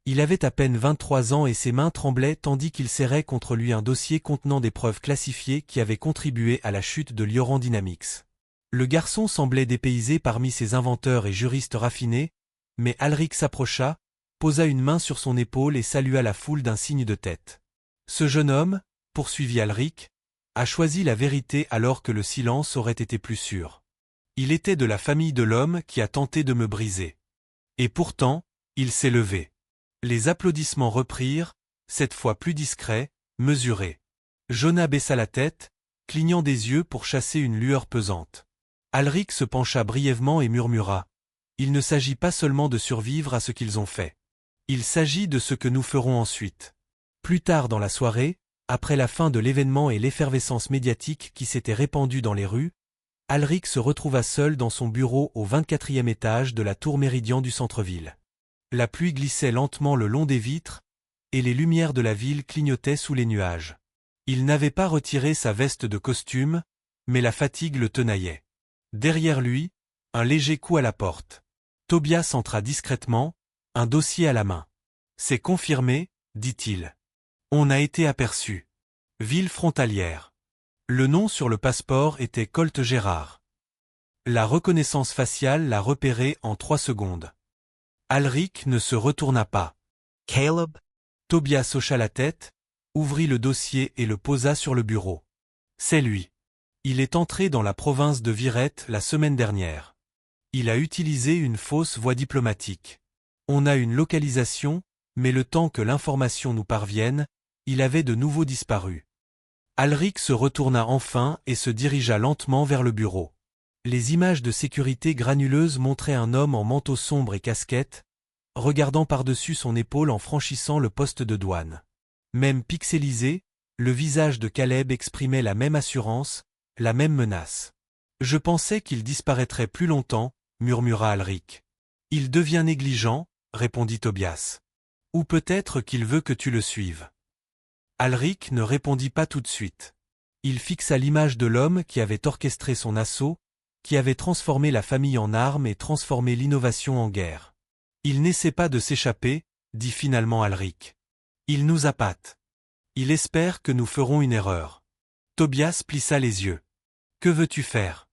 Il avait à peine 23 ans et ses mains tremblaient tandis qu'il serrait contre lui un dossier contenant des preuves classifiées qui avaient contribué à la chute de Lioran Dynamics. Le garçon semblait dépaysé parmi ses inventeurs et juristes raffinés, mais Alric s'approcha, posa une main sur son épaule et salua la foule d'un signe de tête. Ce jeune homme, poursuivit Alric, a choisi la vérité alors que le silence aurait été plus sûr. Il était de la famille de l'homme qui a tenté de me briser. Et pourtant, il s'est levé. Les applaudissements reprirent, cette fois plus discrets, mesurés. Jonah baissa la tête, clignant des yeux pour chasser une lueur pesante. Alric se pencha brièvement et murmura. Il ne s'agit pas seulement de survivre à ce qu'ils ont fait. Il s'agit de ce que nous ferons ensuite. Plus tard dans la soirée, après la fin de l'événement et l'effervescence médiatique qui s'était répandue dans les rues, Alric se retrouva seul dans son bureau au 24e étage de la tour Méridien du centre-ville. La pluie glissait lentement le long des vitres, et les lumières de la ville clignotaient sous les nuages. Il n'avait pas retiré sa veste de costume, mais la fatigue le tenaillait. Derrière lui, un léger coup à la porte. Tobias entra discrètement, un dossier à la main. « C'est confirmé, dit-il. On a été aperçu. Ville frontalière. Le nom sur le passeport était Colt Gérard. La reconnaissance faciale l'a repéré en 3 secondes. Alric ne se retourna pas. Caleb? Tobias hocha la tête, ouvrit le dossier et le posa sur le bureau. C'est lui. Il est entré dans la province de Virette la semaine dernière. Il a utilisé une fausse voie diplomatique. On a une localisation, mais le temps que l'information nous parvienne, il avait de nouveau disparu. Alric se retourna enfin et se dirigea lentement vers le bureau. Les images de sécurité granuleuses montraient un homme en manteau sombre et casquette, regardant par-dessus son épaule en franchissant le poste de douane. Même pixelisé, le visage de Caleb exprimait la même assurance, la même menace. « Je pensais qu'il disparaîtrait plus longtemps, » murmura Alric. « Il devient négligent, » répondit Tobias. « Ou peut-être qu'il veut que tu le suives. » Alric ne répondit pas tout de suite. Il fixa l'image de l'homme qui avait orchestré son assaut, qui avait transformé la famille en arme et transformé l'innovation en guerre. « Il n'essaie pas de s'échapper, » dit finalement Alric. « Il nous appâte. Il espère que nous ferons une erreur. » Tobias plissa les yeux. « Que veux-tu faire ?»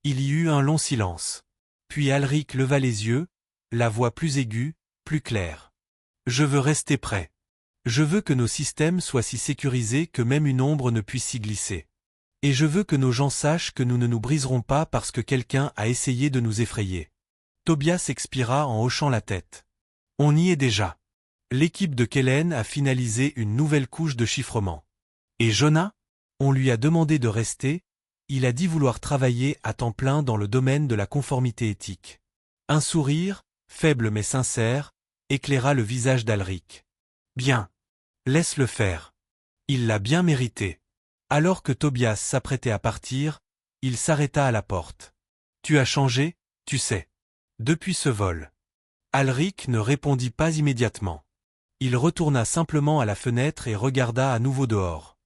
Il y eut un long silence. Puis Alric leva les yeux, la voix plus aiguë, plus claire. « Je veux rester prêt. Je veux que nos systèmes soient si sécurisés que même une ombre ne puisse s'y glisser. Et je veux que nos gens sachent que nous ne nous briserons pas parce que quelqu'un a essayé de nous effrayer. » Tobias expira en hochant la tête. « On y est déjà. L'équipe de Kellen a finalisé une nouvelle couche de chiffrement. Et Jonah ? On lui a demandé de rester, il a dit vouloir travailler à temps plein dans le domaine de la conformité éthique. » Un sourire, faible mais sincère, éclaira le visage d'Alric. « Bien. Laisse-le faire. Il l'a bien mérité. » Alors que Tobias s'apprêtait à partir, il s'arrêta à la porte. « Tu as changé, tu sais. Depuis ce vol. » Alric ne répondit pas immédiatement. Il retourna simplement à la fenêtre et regarda à nouveau dehors.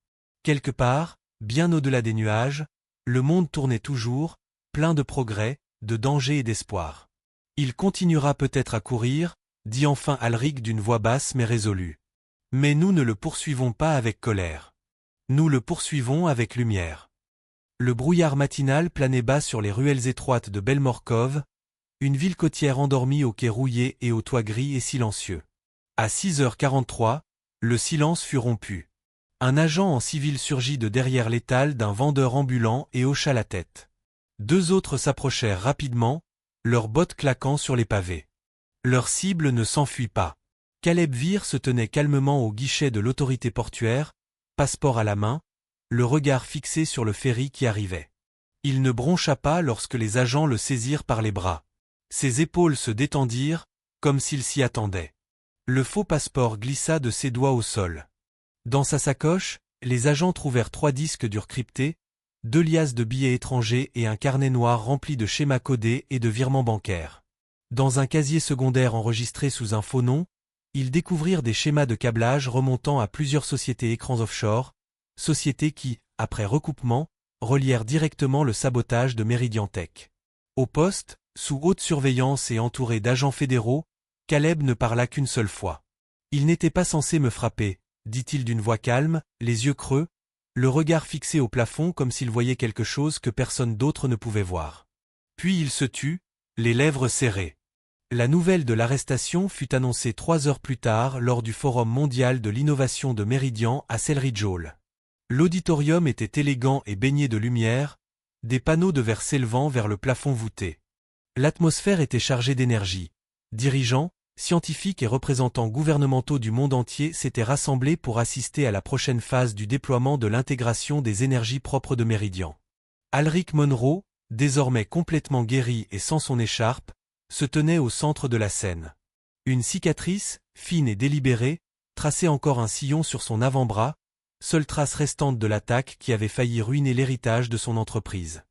Quelque part, bien au-delà des nuages, le monde tournait toujours, plein de progrès, de dangers et d'espoir. Il continuera peut-être à courir, dit enfin Alric d'une voix basse mais résolue. Mais nous ne le poursuivons pas avec colère. Nous le poursuivons avec lumière. Le brouillard matinal planait bas sur les ruelles étroites de Belmorkov, une ville côtière endormie aux quais rouillés et aux toits gris et silencieux. À 6h43, le silence fut rompu. Un agent en civil surgit de derrière l'étal d'un vendeur ambulant et hocha la tête. 2 autres s'approchèrent rapidement, leurs bottes claquant sur les pavés. Leur cible ne s'enfuit pas. Caleb Vere se tenait calmement au guichet de l'autorité portuaire, passeport à la main, le regard fixé sur le ferry qui arrivait. Il ne broncha pas lorsque les agents le saisirent par les bras. Ses épaules se détendirent, comme s'il s'y attendait. Le faux passeport glissa de ses doigts au sol. Dans sa sacoche, les agents trouvèrent 3 disques durs cryptés, 2 liasses de billets étrangers et un carnet noir rempli de schémas codés et de virements bancaires. Dans un casier secondaire enregistré sous un faux nom, ils découvrirent des schémas de câblage remontant à plusieurs sociétés écrans offshore, sociétés qui, après recoupement, relièrent directement le sabotage de Meridian Tech. Au poste, sous haute surveillance et entouré d'agents fédéraux, Caleb ne parla qu'une seule fois. « Il n'était pas censé me frapper », dit-il d'une voix calme, les yeux creux, le regard fixé au plafond comme s'il voyait quelque chose que personne d'autre ne pouvait voir. Puis il se tut, les lèvres serrées. La nouvelle de l'arrestation fut annoncée 3 heures plus tard lors du Forum mondial de l'innovation de Meridian à Selridge Hall. L'auditorium était élégant et baigné de lumière, des panneaux de verre s'élevant vers le plafond voûté. L'atmosphère était chargée d'énergie. Dirigeants, scientifiques et représentants gouvernementaux du monde entier s'étaient rassemblés pour assister à la prochaine phase du déploiement de l'intégration des énergies propres de Meridian. Alric Monroe, désormais complètement guéri et sans son écharpe, se tenait au centre de la scène. Une cicatrice, fine et délibérée, traçait encore un sillon sur son avant-bras, seule trace restante de l'attaque qui avait failli ruiner l'héritage de son entreprise.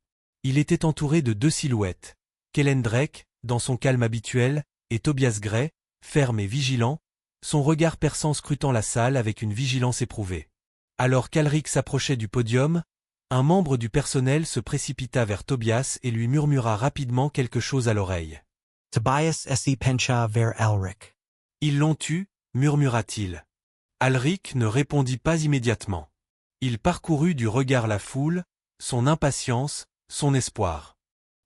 Il était entouré de deux silhouettes. Kellen Drake, dans son calme habituel, et Tobias Gray, ferme et vigilant, son regard perçant scrutant la salle avec une vigilance éprouvée. Alors qu'Alric s'approchait du podium, un membre du personnel se précipita vers Tobias et lui murmura rapidement quelque chose à l'oreille. Tobias esse pencha vers Alric. Ils l'ont eu, murmura-t-il. Alric ne répondit pas immédiatement. Il parcourut du regard la foule, son impatience, son espoir.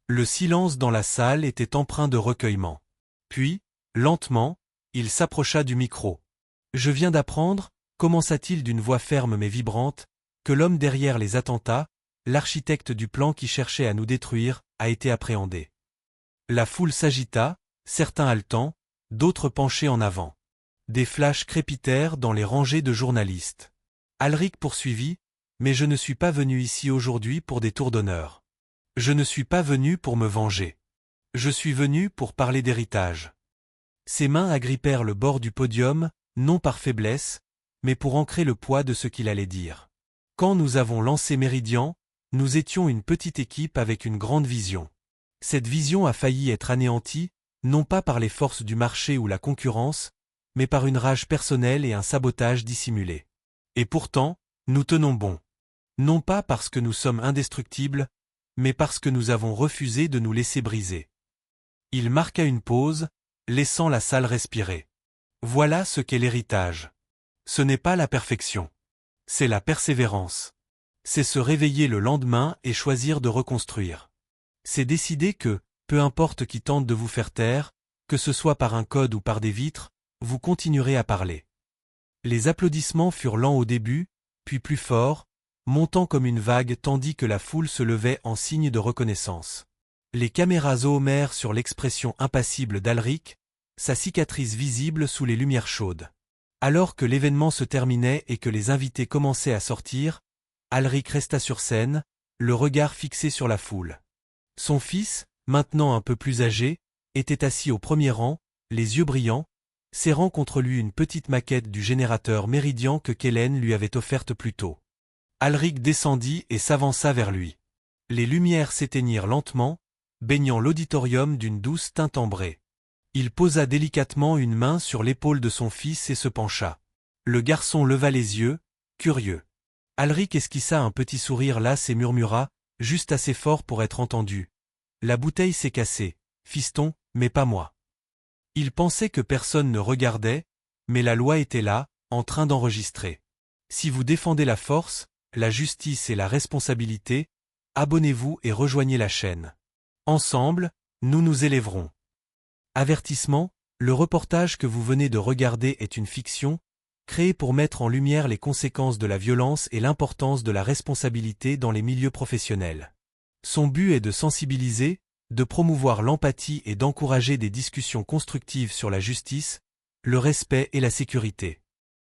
Le silence dans la salle était empreint de recueillement. Puis, lentement, il s'approcha du micro. « Je viens d'apprendre » commença-t-il d'une voix ferme mais vibrante, que l'homme derrière les attentats, l'architecte du plan qui cherchait à nous détruire, a été appréhendé. La foule s'agita, certains haletants, d'autres penchés en avant. Des flashs crépitèrent dans les rangées de journalistes. Alric poursuivit, « Mais je ne suis pas venu ici aujourd'hui pour des tours d'honneur. Je ne suis pas venu pour me venger. Je suis venu pour parler d'héritage. » Ses mains agrippèrent le bord du podium, non par faiblesse, mais pour ancrer le poids de ce qu'il allait dire. Quand nous avons lancé Méridian, nous étions une petite équipe avec une grande vision. Cette vision a failli être anéantie, non pas par les forces du marché ou la concurrence, mais par une rage personnelle et un sabotage dissimulé. Et pourtant, nous tenons bon. Non pas parce que nous sommes indestructibles, mais parce que nous avons refusé de nous laisser briser. Il marqua une pause, laissant la salle respirer. Voilà ce qu'est l'héritage. Ce n'est pas la perfection. C'est la persévérance. C'est se réveiller le lendemain et choisir de reconstruire. C'est décider que, peu importe qui tente de vous faire taire, que ce soit par un code ou par des vitres, vous continuerez à parler. Les applaudissements furent lents au début, puis plus forts, montant comme une vague tandis que la foule se levait en signe de reconnaissance. Les caméras zoomèrent sur l'expression impassible d'Alric, sa cicatrice visible sous les lumières chaudes. Alors que l'événement se terminait et que les invités commençaient à sortir, Alric resta sur scène, le regard fixé sur la foule. Son fils, maintenant un peu plus âgé, était assis au premier rang, les yeux brillants, serrant contre lui une petite maquette du générateur Méridian que Kellen lui avait offerte plus tôt. Alric descendit et s'avança vers lui. Les lumières s'éteignirent lentement, baignant l'auditorium d'une douce teinte ambrée. Il posa délicatement une main sur l'épaule de son fils et se pencha. Le garçon leva les yeux, curieux. Alric esquissa un petit sourire las et murmura, juste assez fort pour être entendu. « La bouteille s'est cassée, fiston, mais pas moi. » Il pensait que personne ne regardait, mais la loi était là, en train d'enregistrer. Si vous défendez la force, la justice et la responsabilité, abonnez-vous et rejoignez la chaîne. Ensemble, nous nous élèverons. Avertissement, le reportage que vous venez de regarder est une fiction, créée pour mettre en lumière les conséquences de la violence et l'importance de la responsabilité dans les milieux professionnels. Son but est de sensibiliser, de promouvoir l'empathie et d'encourager des discussions constructives sur la justice, le respect et la sécurité.